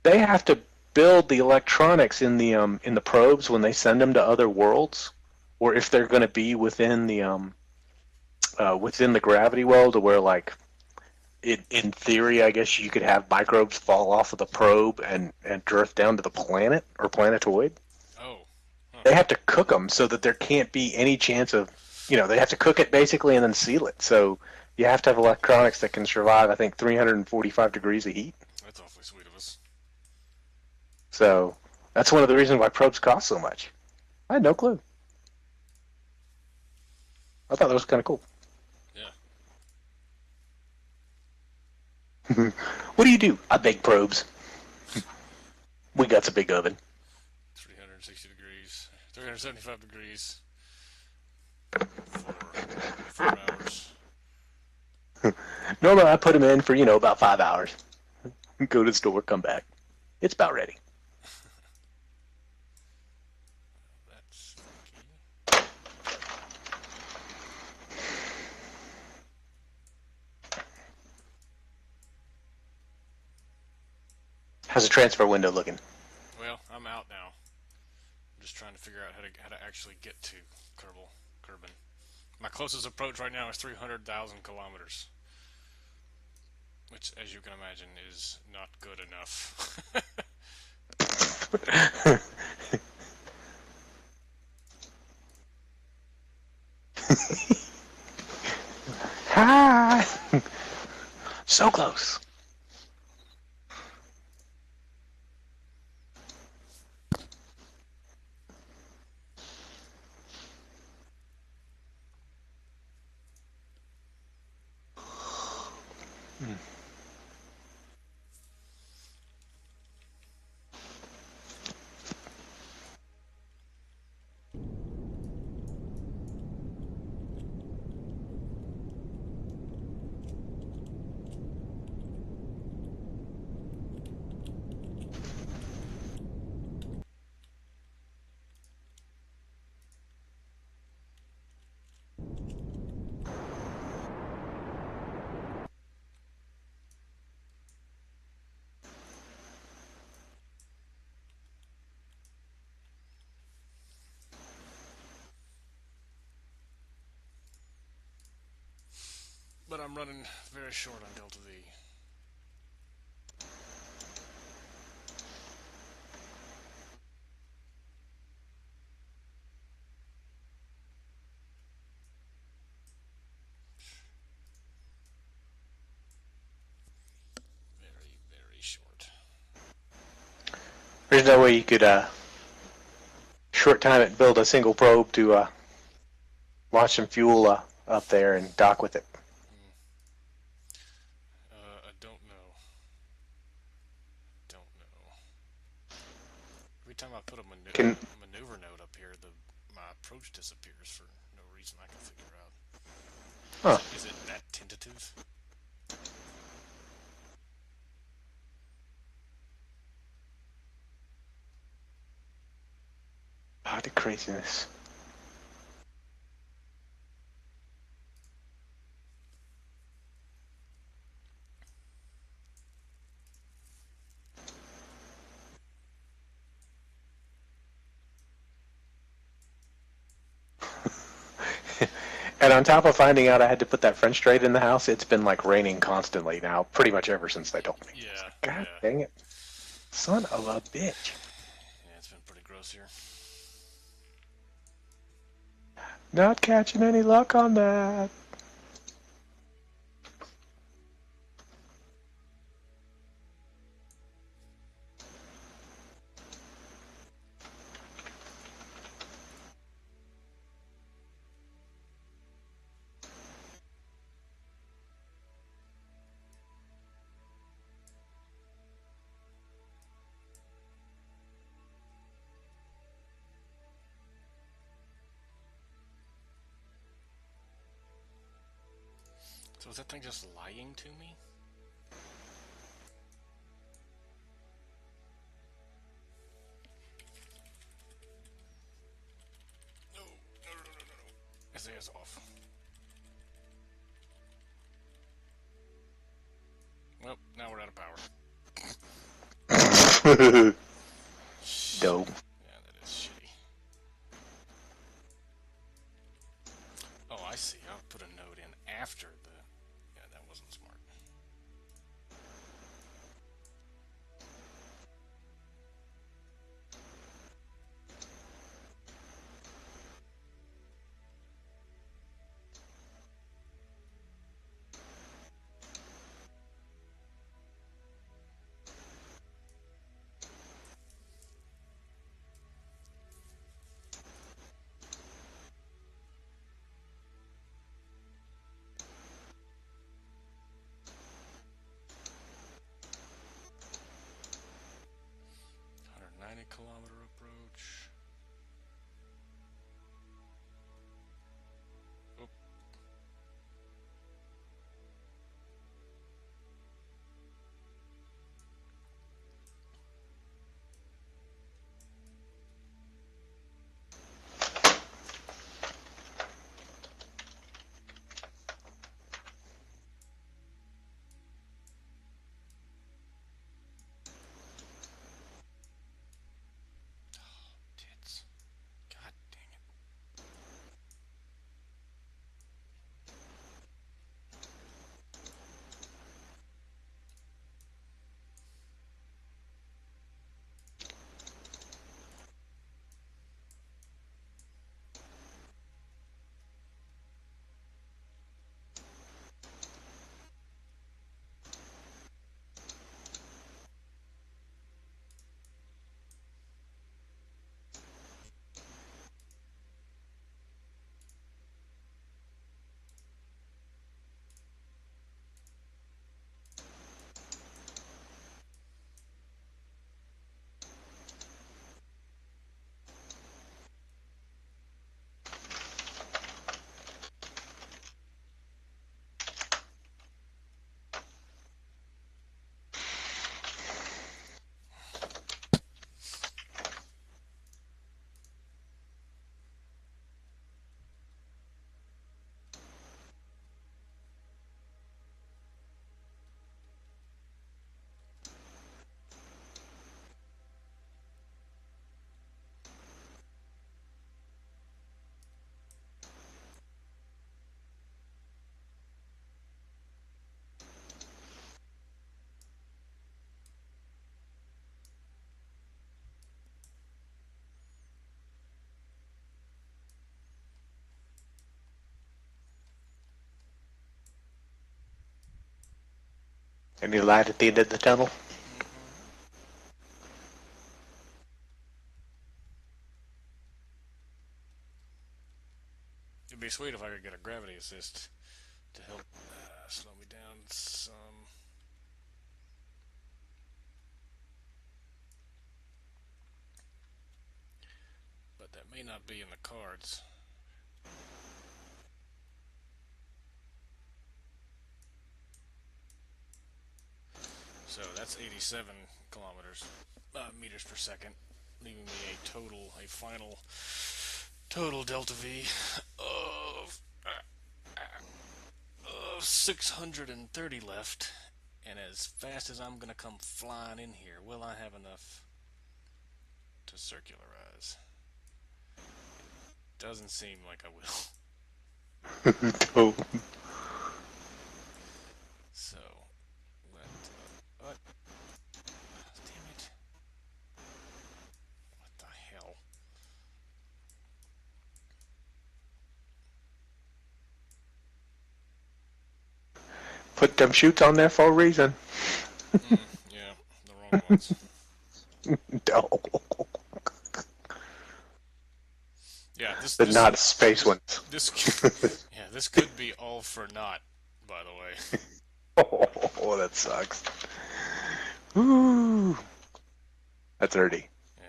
They have to build the electronics in the probes when they send them to other worlds, or if they're going to be within the gravity well, to where like in theory, I guess you could have microbes fall off of the probe and drift down to the planet or planetoid. Oh. Huh. They have to cook them so that there can't be any chance of, they have to cook it basically and then seal it. So you have to have electronics that can survive, I think, 345 degrees of heat. That's awfully sweet of us. So that's one of the reasons why probes cost so much. I had no clue. I thought that was kind of cool. Yeah. What do? I bake probes. We got a big oven. 360 degrees. 375 degrees. For 4 hours. Normally I put them in for, about 5 hours. Go to the store, come back. It's about ready. That's funky. How's the transfer window looking? Well, I'm out now. I'm just trying to figure out how to actually get to Kerbin. My closest approach right now is 300,000 kilometers. Which, as you can imagine, is not good enough. Hi! So close. But I'm running very short on Delta V. Very, very short. There's no way you could short time it, build a single probe to launch some fuel up there and dock with it. I don't know. Every time I put a maneuver node up here, my approach disappears for no reason I can figure out. Huh. Is it that tentative? Oh, the craziness. And on top of finding out I had to put that French drain in the house, it's been like raining constantly now, pretty much ever since they told me. Yeah. Like, God yeah. dang it. Son of a bitch. Yeah, it's been pretty gross here. Not catching any luck on that. So is that thing just lying to me? No. SAS off. Well, now we're out of power. Dope. Yeah, that is shitty. Oh, I see. I'll put a node in after the... Yeah, that wasn't smart. Any light at the end of the tunnel? It'd be sweet if I could get a gravity assist to help slow me down some. But that may not be in the cards. So that's 87 kilometers, meters per second, leaving me a final total delta V of 630 left. And as fast as I'm gonna come flying in here, will I have enough to circularize? Doesn't seem like I will. Oh. So, what? Damn it. What the hell? Put them chutes on there for a reason. Yeah, the wrong ones. No. Yeah, The not space ones. Yeah, this could be all for naught, by the way. Oh, that sucks. Ooh. That's dirty. Yeah.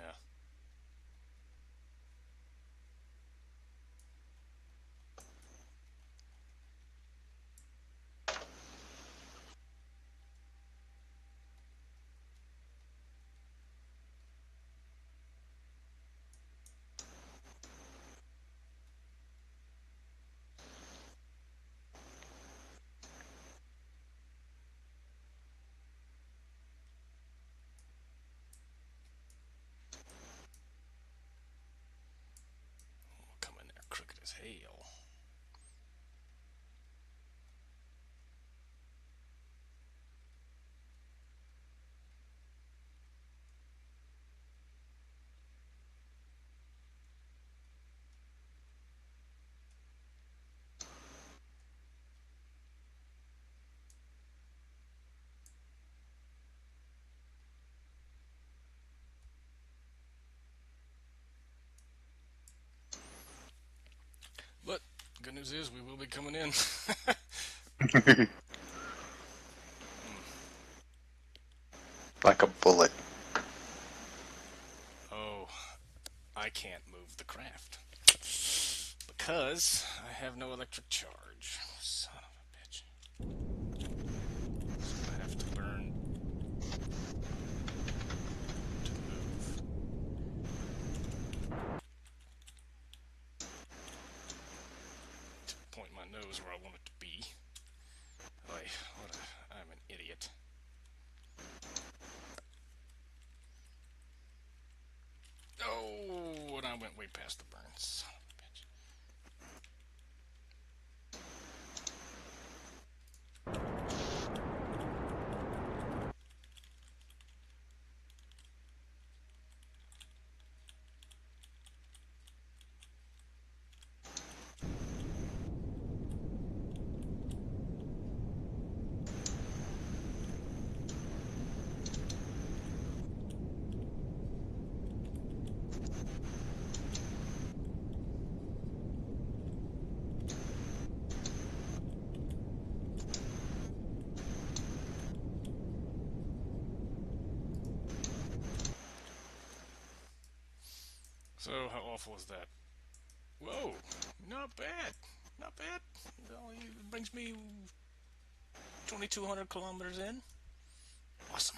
We'll come in there crooked as hell. But good news is we will be coming in. Like a bullet. Oh, I can't move the craft because I have no electric charge. Son of a bitch. So I have to burn to move. To point my nose where I want it to be. Boy, I'm an idiot. Oh, and I went way past the burn. Son of a bitch. So, how awful is that? Whoa, not bad. Not bad. It brings me 2,200 kilometers in. Awesome.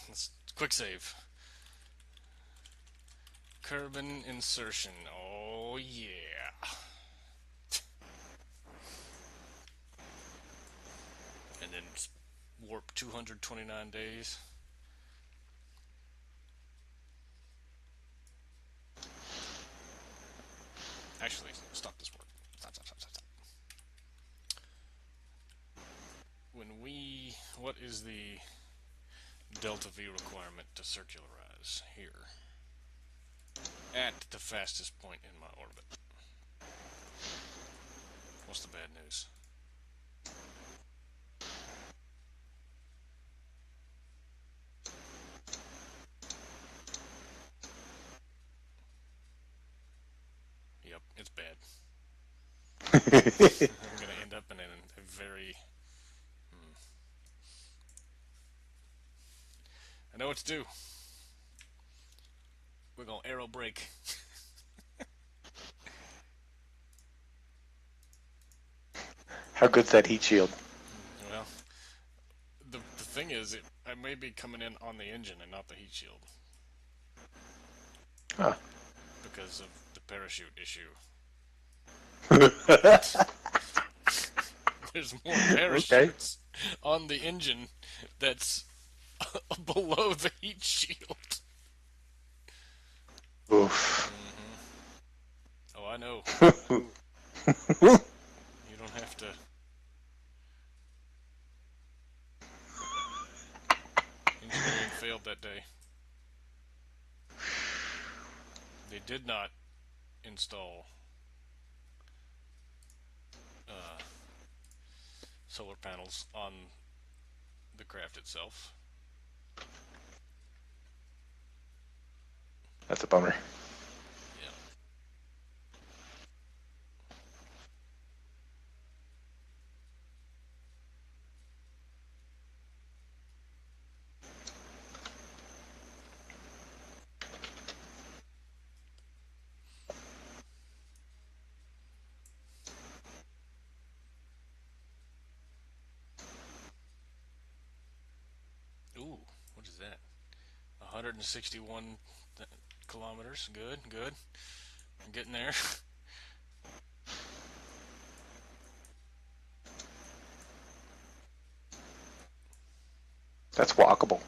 Let's quick save. Kerbin insertion. Oh, yeah. And then warp 229 days. Actually, stop this work. Stop. What is the delta V requirement to circularize here? At the fastest point in my orbit. What's the bad news? I'm gonna end up in a very. I know what to do. We're gonna arrow break. How good's that heat shield? Well, the thing is, I may be coming in on the engine and not the heat shield Huh. because of the parachute issue. There's more parachutes on the engine that's below the heat shield. Oof. Oh, I know. You don't have to. Engineering failed that day. They did not install solar panels on the craft itself. That's a bummer. Yeah. Ooh, what is that? 161 kilometers. Good, good. I'm getting there. That's walkable.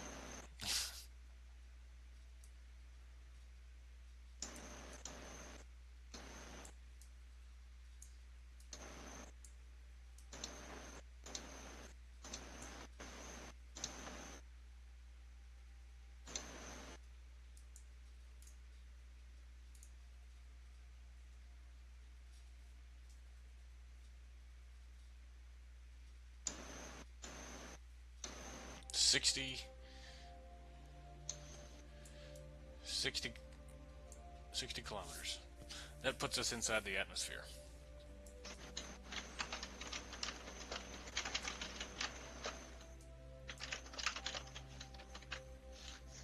Sixty 60 kilometers. That puts us inside the atmosphere.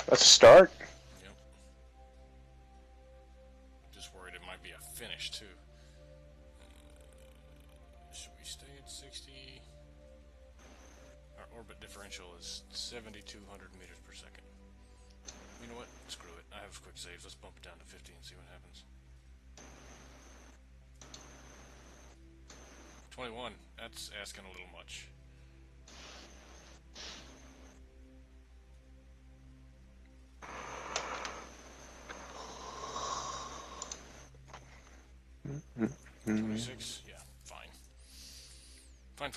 That's a start. Yep. Just worried it might be a finish too. Should we stay at 60? Our orbit differential is 7,200 meters per second. You know what? Screw it. I have quick saves. Let's bump it down to 50 and see what happens. 21. That's asking a little much. Mm-hmm. 26? Yeah, fine. Fine.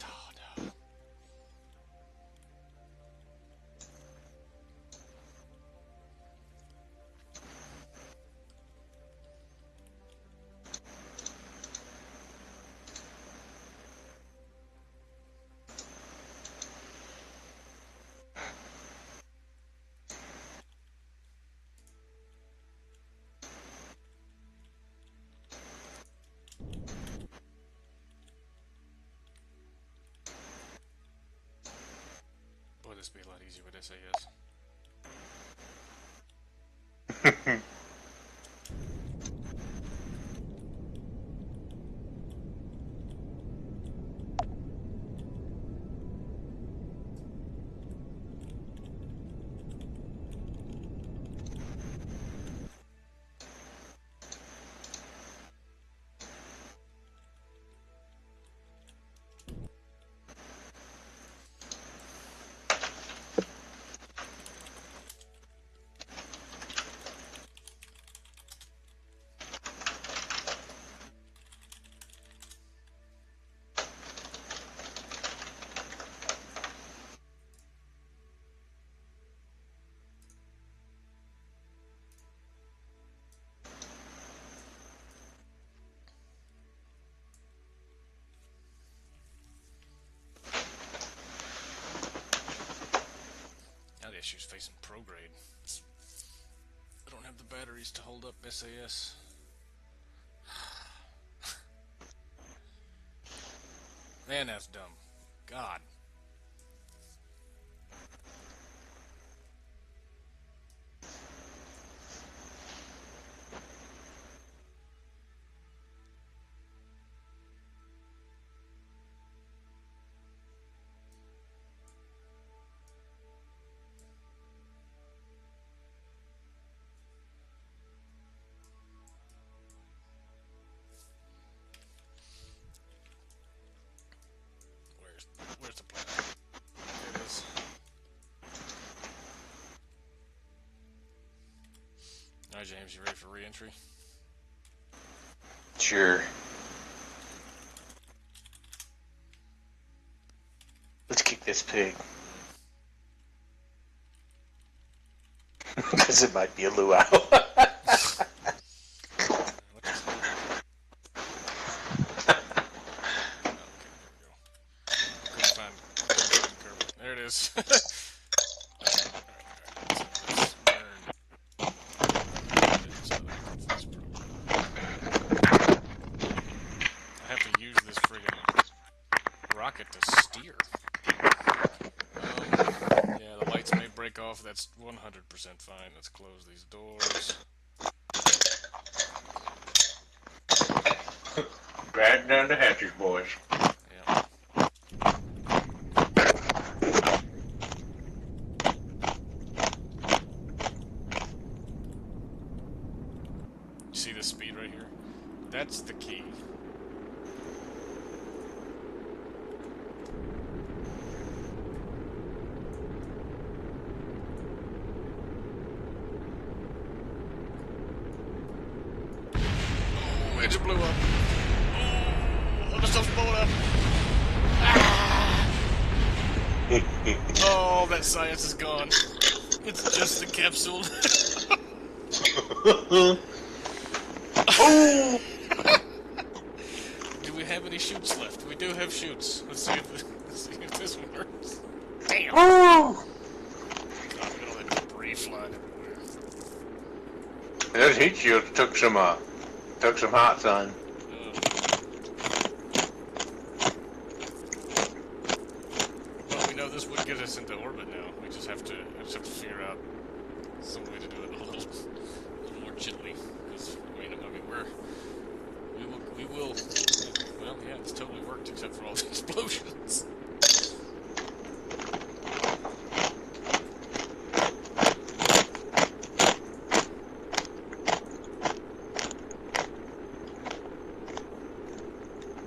Oh, no. Boy, this would be a lot easier with SAS. she was facing prograde. I don't have the batteries to hold up SAS. Man, that's dumb. God. Where's the plan? There it is. Alright, James, you ready for re-entry? Sure. Let's kick this pig. Because it might be a luau. There it is. I have to use this friggin' rocket to steer. Yeah, the lights may break off. That's 100% fine. Let's close these doors. Drag down the hatches, boys. Yeah. You see this speed right here? That's the key. Oh, engine blew up. Oh, other stuff's blowing up. Ah! Oh, that science is gone. It's just a capsule. Oh! Do we have any chutes left? We do have chutes. Let's see if this works. Damn! Oh! God, look at all that debris flying everywhere. Those heat shields took some hot sun. Well, we know this would get us into orbit now. We just have to figure out some way to do it a little more gently. Because we will. Well, yeah, it's totally worked except for all the explosions.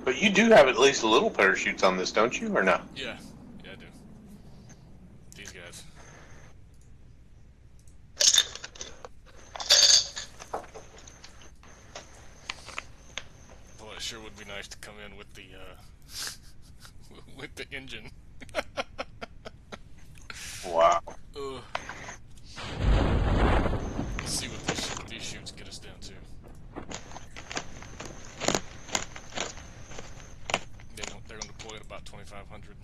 But you do have at least a little parachutes on this, don't you, or no? Yeah, I do. These guys. Boy, it sure would be nice to come in with the with the engine. Wow. Let's see what these chutes get us down to. They're going to deploy at about 2,500.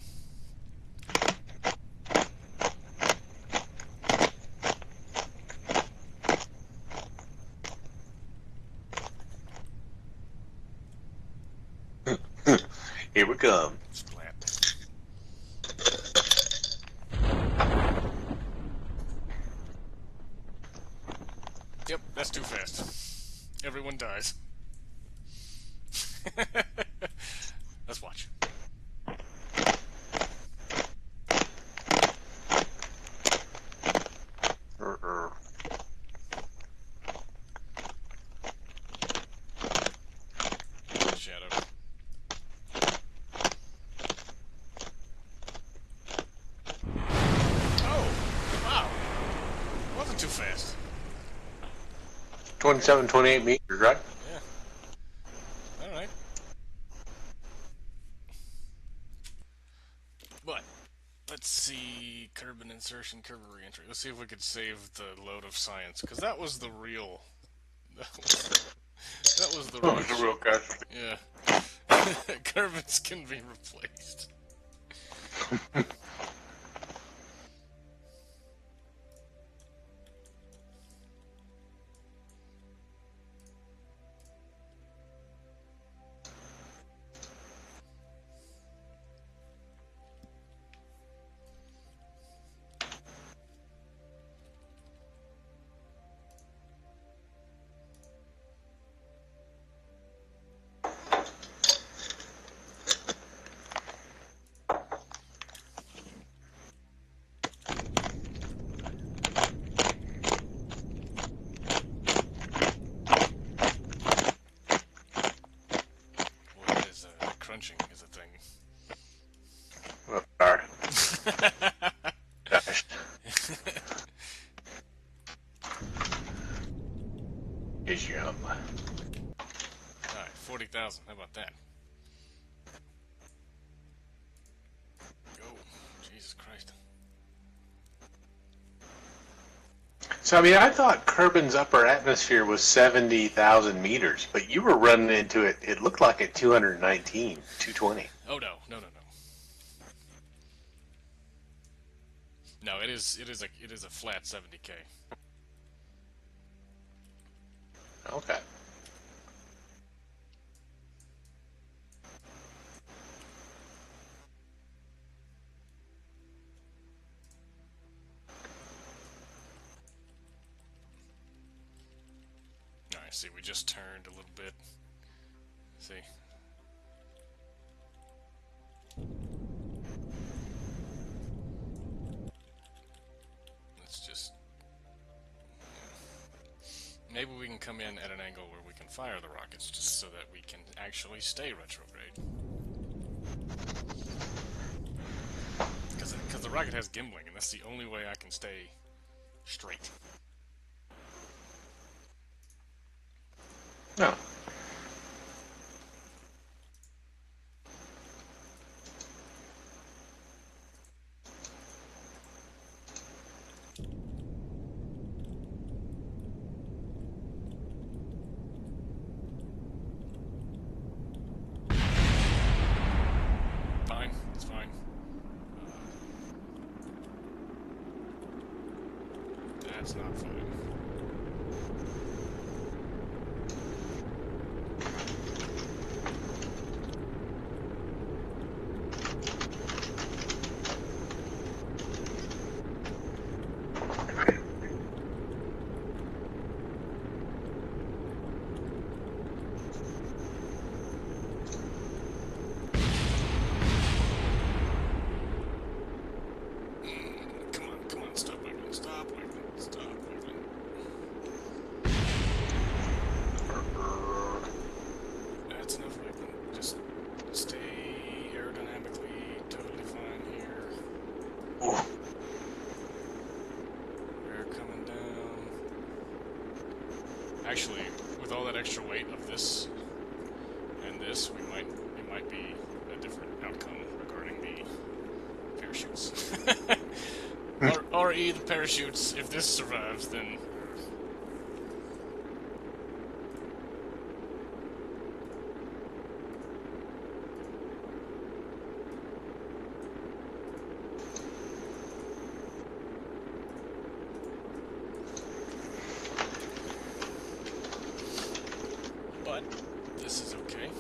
Here we come. Splat. Yep, that's too fast. Everyone dies. Let's watch. Shadow. Oh, wow. Wasn't too fast. 27, 28 meters, right? Yeah. Alright. But, let's see, curb and insertion, curb and reentry. Let's see if we could save the load of science, because that was the real... That was the real... That was the real casualty. Yeah. Kerbins can be replaced. base jump. Alright, 40,000. How about that? Go. Jesus Christ. So, I mean, I thought Kerbin's upper atmosphere was 70,000 meters, but you were running into it, it looked like at 219, 220. Oh, no. No, no, no. No, it is a flat 70K. Okay. Alright, see, we just turned a little bit. See. Let's just... Maybe we can come in at an angle where we can fire the rockets, just so that we can actually stay retrograde. Because the rocket has gimbling, and that's the only way I can stay straight. No. Fine, it's fine. That's not fine. Come on, stop wiggling, stop wiggling, stop wiggling. That's enough wiggling. Just stay aerodynamically totally fine here. Ooh. We're coming down. Actually, with all that extra weight of this and this, it might be a different outcome regarding the parachutes. or the parachutes, if this survives, then... But this is okay.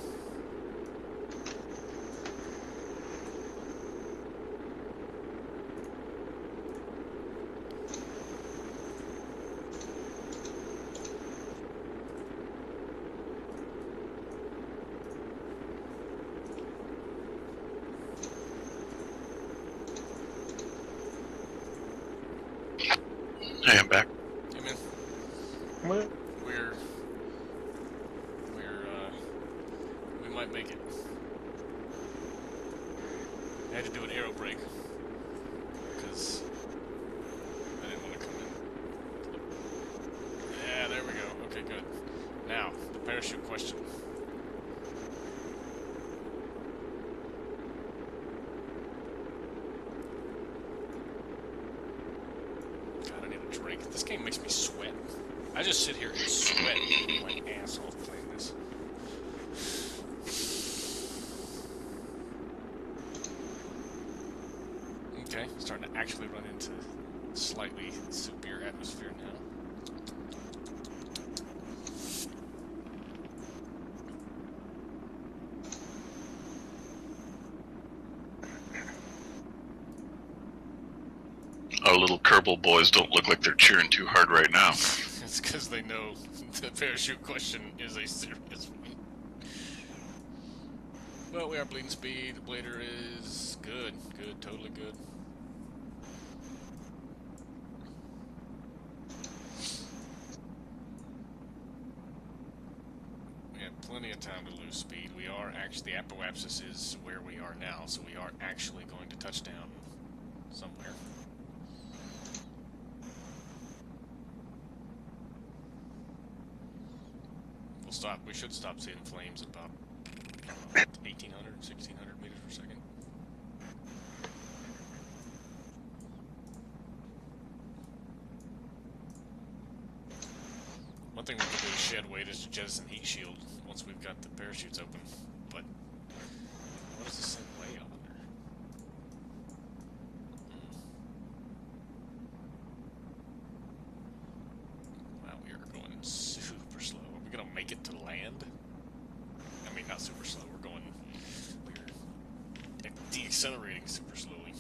Hey, I'm back. Hey man, Well, we might make it. I had to do an aero brake because I didn't want to come in. Yeah, there we go. Okay, good. Now, the parachute question. God, I need a drink. This game makes me sweat. I just sit here and sweat my ass off playing this. Okay, starting to actually run into slightly severe atmosphere now. Our little Kerbal boys don't look like they're cheering too hard right now. It's because they know the parachute question is a serious one. Well, we are bleeding speed. The blader is good. Good, totally good. We have plenty of time to lose speed. We are actually, the apoapsis is where we are now, so we are actually going to touch down somewhere. we'll stop. We should stop seeing flames at about 1,800, 1,600 meters per second. One thing we can do is shed weight is to jettison heat shield once we've got the parachutes open. But what does this say way on there? Wow, we are going super slow. Are we gonna make it to land? I mean, not super slow. We're deaccelerating super slowly.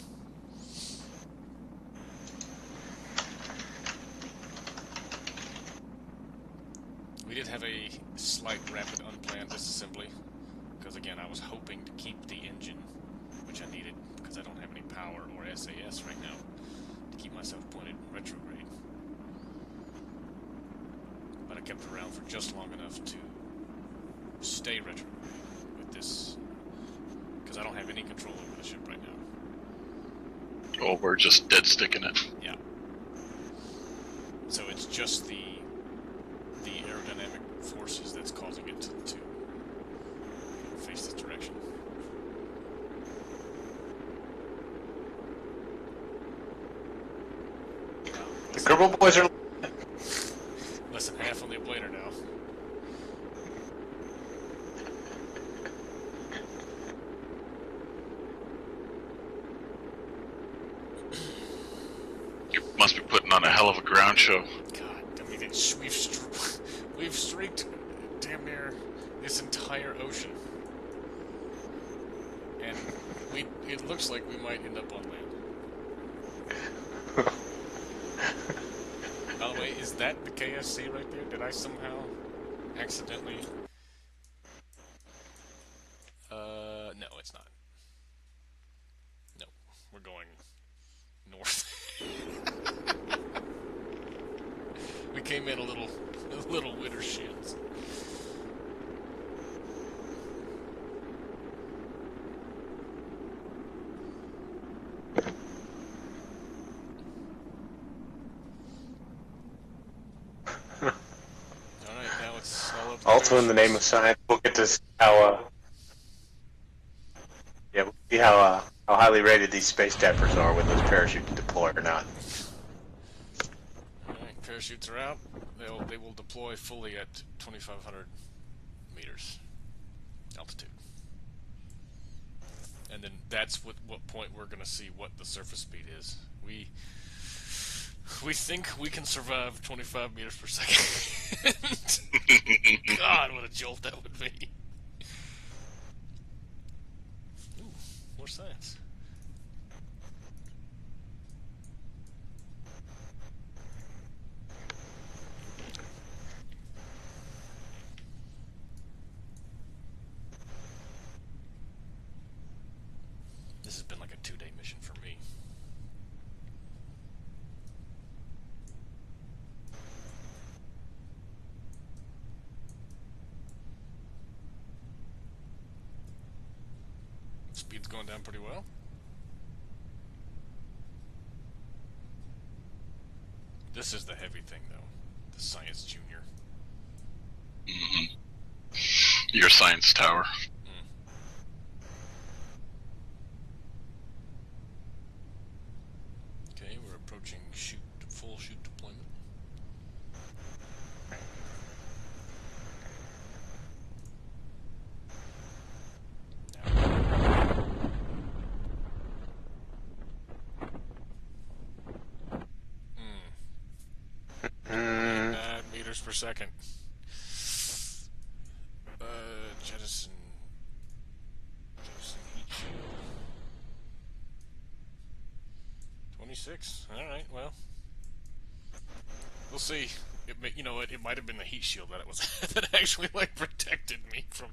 We did have a slight rapid unplanned disassembly, because again, I was hoping to keep the engine, which I needed, because I don't have any power or SAS right now, to keep myself pointed retrograde. But I kept it around for just long enough to stay retrograde with this, because I don't have any control over the ship right now. Oh, we're just dead sticking it. Yeah. So it's just the aerodynamic forces that's causing it to face this direction. The Kerbal boys are. Less than half on the ablator now. You must be putting on a hell of a ground show. God, I mean, we've streaked damn near this entire ocean, and it looks like we might end up on land. By the way, is that the KSC right there? Did I somehow accidentally? No, it's not. No, we're going north. We came in a little winter shins. Alright, now it's all up to Also, in the name of science, we'll get to see how. We'll see how highly rated these space tappers are when those parachutes deploy or not. Alright, parachutes are out. They will deploy fully at 2,500 meters altitude. And then that's what point we're going to see what the surface speed is. We think we can survive 25 meters per second. God, what a jolt that would be. Ooh, more science. This has been like a 2-day mission for me. Speed's going down pretty well. This is the heavy thing, though. The Science Junior. Your science tower. Okay, we're approaching full shoot deployment. Now. 9 meters per second. Jettison heat shield. 26. All right. Well, we'll see. You know what? It might have been the heat shield that it was that actually like protected me from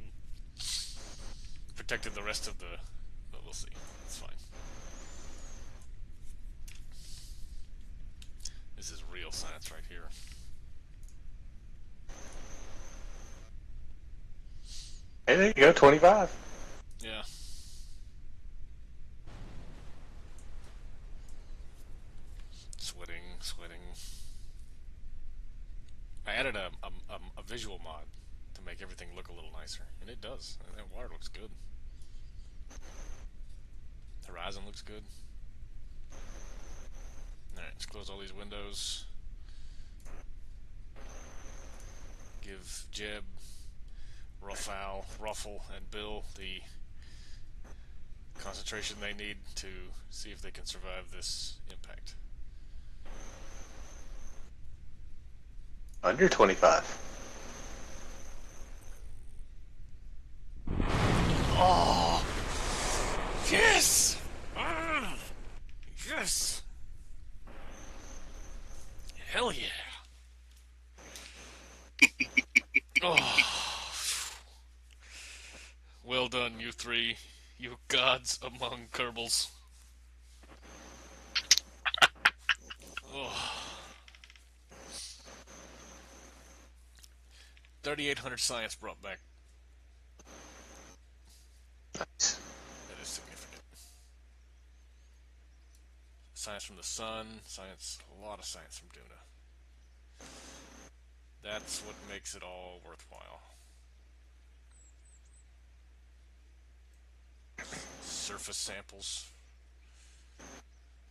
protected the rest of the. But we'll see. It's fine. This is real science right here. Hey, there you go, 25. Yeah. Sweating. I added a visual mod to make everything look a little nicer, and it does. And that water looks good. Horizon looks good. Alright, let's close all these windows. Give Jeb, Ruffle, and Bill the concentration they need to see if they can survive this impact. Under 25. Oh! Yes! Yes! Hell yeah! Oh. Well done, you three. You gods among Kerbals. Oh. 3,800 science brought back. Nice. That is significant. Science from the sun, science, a lot of science from Duna. That's what makes it all worthwhile. Surface samples.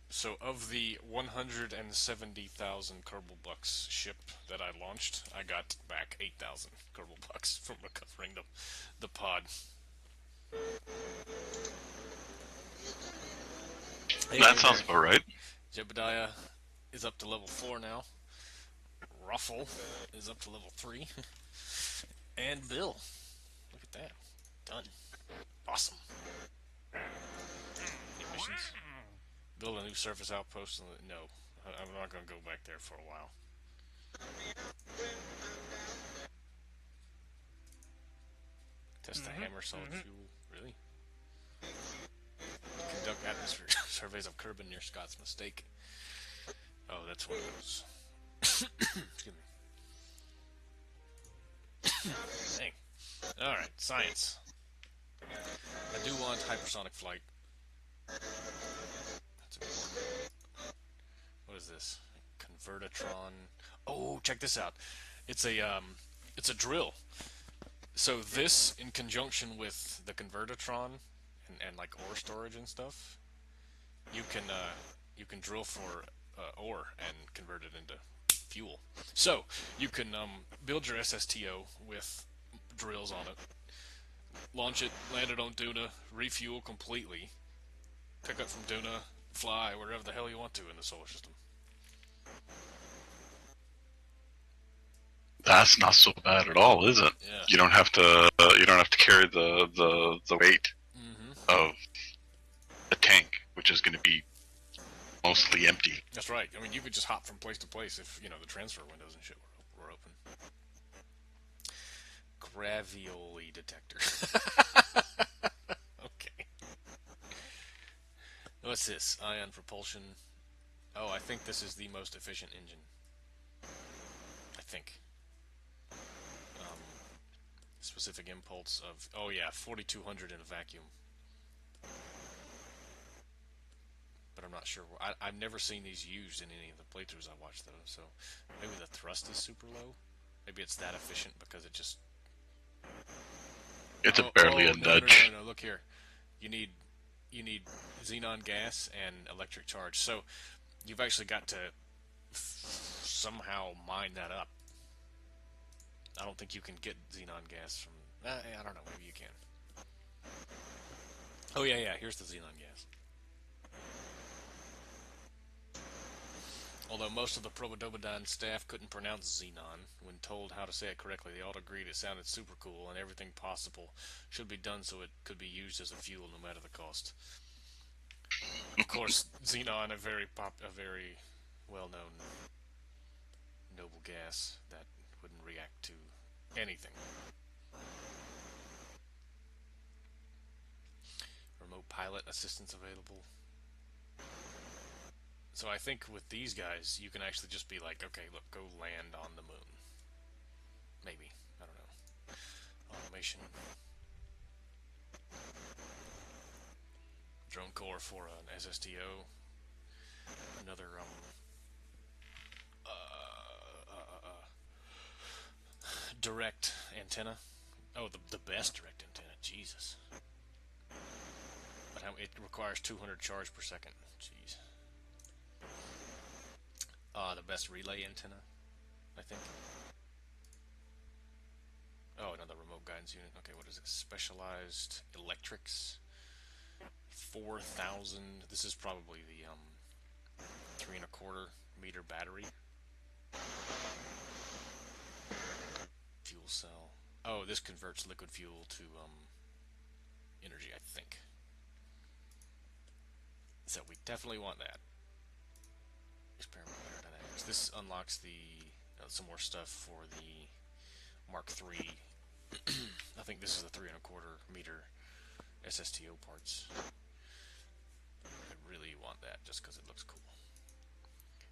So of the 170,000 Kerbal bucks ship that I launched, I got back 8,000 Kerbal bucks from recovering the pod. That sounds about right. Jebediah is up to level 4 now. Ruffle is up to level 3. And Bill. Look at that. Done. Awesome. Any missions? Build a new surface outpost. No. I'm not going to go back there for a while. Test the hammer solid fuel. Really? Conduct atmosphere surveys of Kerbin near Scott's mistake. Oh, that's one of those. Excuse me. Dang. Alright, science. I do want hypersonic flight. That's important. What is this? Convertatron. Oh, check this out. It's a drill. So this, in conjunction with the Convertatron and like ore storage and stuff, you can drill for ore and convert it into fuel. So you can build your SSTO with drills on it, launch it, land it on Duna, refuel completely, pick up from Duna, fly wherever the hell you want to in the solar system. That's not so bad at all, is it? Yeah. You don't have to carry the weight of the tank, which is going to be mostly empty. That's right. I mean, you could just hop from place to place if, the transfer windows and shit were open. Gravioli detector. Okay. What's this? Ion propulsion. Oh, I think this is the most efficient engine. I think. Specific impulse of... Oh, yeah, 4,200 in a vacuum. But I'm not sure. I've never seen these used in any of the playthroughs I watched, though. So maybe the thrust is super low. Maybe it's that efficient because it just... It's barely a nudge. No, look here. You need xenon gas and electric charge. So you've actually got to somehow mine that up. I don't think you can get xenon gas from... I don't know. Maybe you can. Oh, yeah. Here's the xenon gas. Although most of the Probodobodine staff couldn't pronounce xenon, when told how to say it correctly, they all agreed it sounded super cool and everything possible should be done so it could be used as a fuel no matter the cost. Of course, xenon, a very well-known noble gas that wouldn't react to anything. Remote pilot assistance available. So I think with these guys, you can actually just be like, okay, look, go land on the moon. Maybe. I don't know. Automation. Drone core for an SSTO. Another, direct antenna. Oh, the best direct antenna. Jesus. But it requires 200 charge per second. Jeez. The best relay antenna, I think. Oh, another remote guidance unit. Okay, what is it? Specialized electrics. 4,000. This is probably the 3¼ meter battery. Fuel cell. Oh, this converts liquid fuel to energy, I think. So we definitely want that. Experimental aerodynamics. This unlocks the some more stuff for the Mark III. I think this is the 3¼ meter SSTO parts. I really want that just because it looks cool.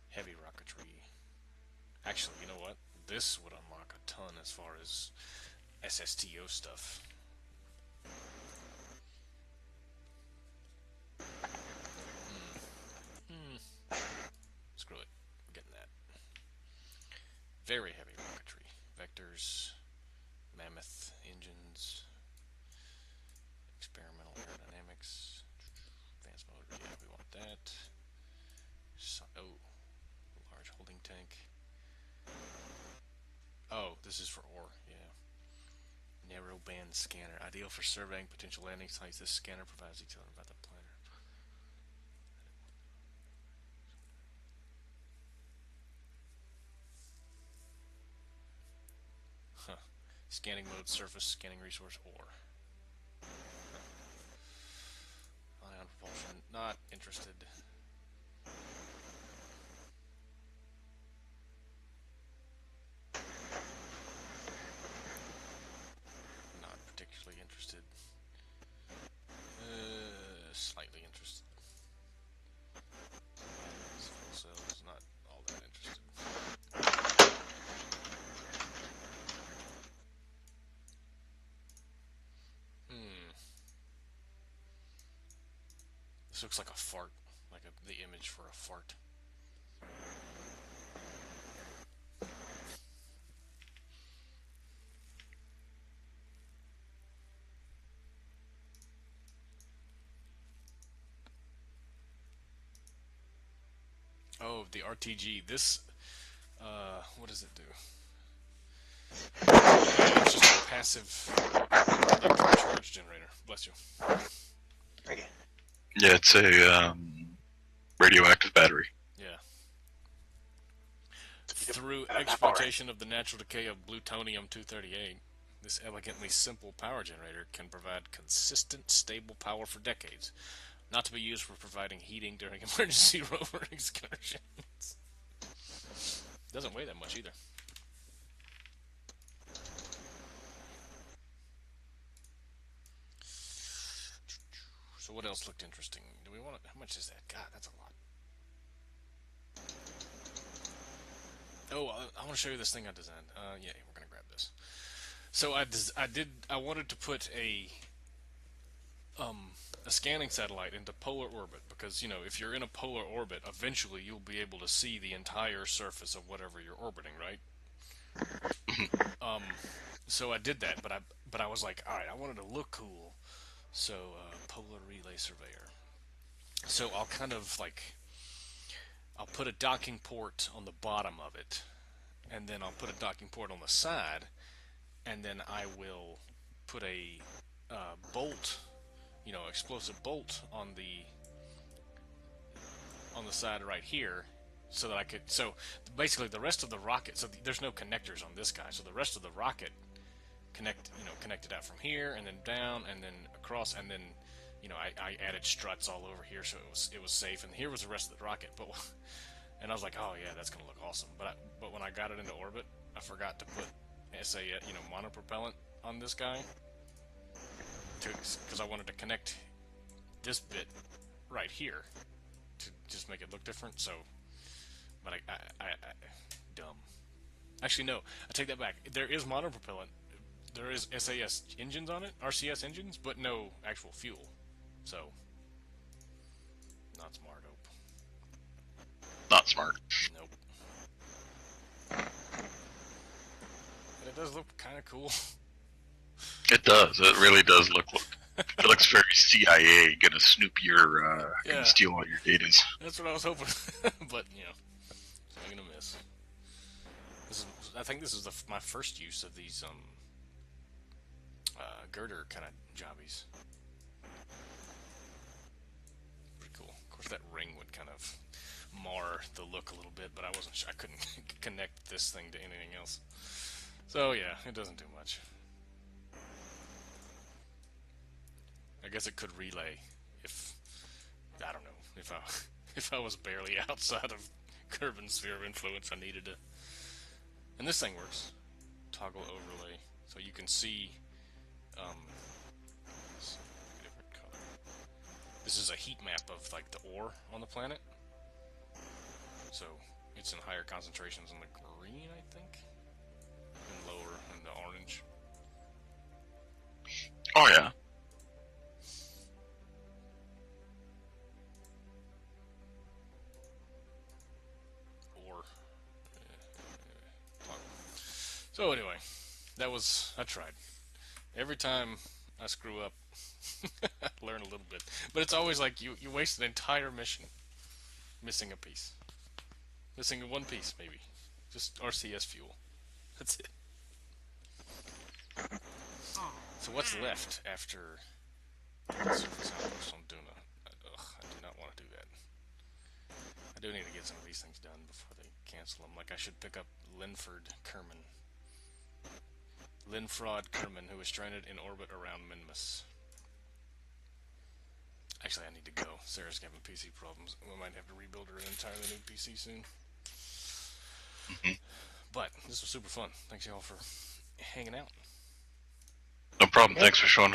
Heavy rocketry. Actually, you know what? This would unlock a ton as far as SSTO stuff. Screw it. I'm getting that. Very heavy rocketry. Vectors. Mammoth engines. Experimental aerodynamics. Advanced motor. Yeah, we want that. Oh. Large holding tank. Oh, this is for ore. Yeah. Narrow band scanner. Ideal for surveying potential landing sites. This scanner provides detail about the planner. Huh. Scanning mode, surface, scanning resource, ore. Ion propulsion, not interested. Not particularly interested. Slightly interested. Fuel cells, not all that interested. This looks like a fart, like the image for a fart. Oh, the RTG. This, what does it do? It's just a passive charge generator. Bless you. Okay. Yeah, it's a radioactive battery. Yeah. Through exploitation of the natural decay of plutonium-238, this elegantly simple power generator can provide consistent, stable power for decades, not to be used for providing heating during emergency rover excursions. Doesn't weigh that much either. So what else looked interesting? Do we want to, how much is that? God, that's a lot. Oh, I want to show you this thing I designed. Yeah, we're gonna grab this. So I wanted to put a scanning satellite into polar orbit because, you know, if you're in a polar orbit, eventually you'll be able to see the entire surface of whatever you're orbiting, right? So I did that, but I was like, all right, I wanted to look cool. So, Polar Relay Surveyor. So I'll kind of like, I'll put a docking port on the bottom of it, and then I'll put a docking port on the side, and then I will put a bolt, you know, explosive bolt on the side right here, so that I could, so basically the rest of the rocket, so there's no connectors on this guy, so the rest of the rocket connected out from here and then down and then across, and then, you know, I added struts all over here so it was safe, and here was the rest of the rocket. But and I was like, oh yeah, that's gonna look awesome. But when I got it into orbit, I forgot to put monopropellant on this guy because I wanted to connect this bit right here to just make it look different. So, but I dumb. Actually, no, I take that back. There is monopropellant. There is SAS engines on it, RCS engines, but no actual fuel. So, not smart, Hope. Not smart. Nope. And That does look kind of cool. It does. It really does look. It looks very CIA. Gonna snoop your. Yeah. Gonna steal all your datas. That's what I was hoping, but swing and a miss. I think this is my first use of these girder kind of jobbies. Pretty cool. Of course, that ring would kind of mar the look a little bit, but I wasn't sure. I couldn't connect this thing to anything else. So yeah, it doesn't do much. I guess it could relay if I don't know if I was barely outside of Kerbin's sphere of influence. I needed to, and this thing works. Toggle overlay, so you can see. Different color. This is a heat map of like the ore on the planet. So it's in higher concentrations in the green, I think, and lower in the orange. Oh yeah. So anyway, I tried. Every time I screw up, I learn a little bit. But it's always like you waste an entire mission missing a piece. Missing one piece, maybe. Just RCS fuel. That's it. So what's left after the surface outpost on Duna? I do not want to do that. I do need to get some of these things done before they cancel them. Like I should pick up Linfraud Kerman, who is stranded in orbit around Minmus. Actually, I need to go. Sarah's having PC problems. We might have to rebuild her an entirely new PC soon. But this was super fun. Thanks y'all for hanging out. No problem. Thanks for showing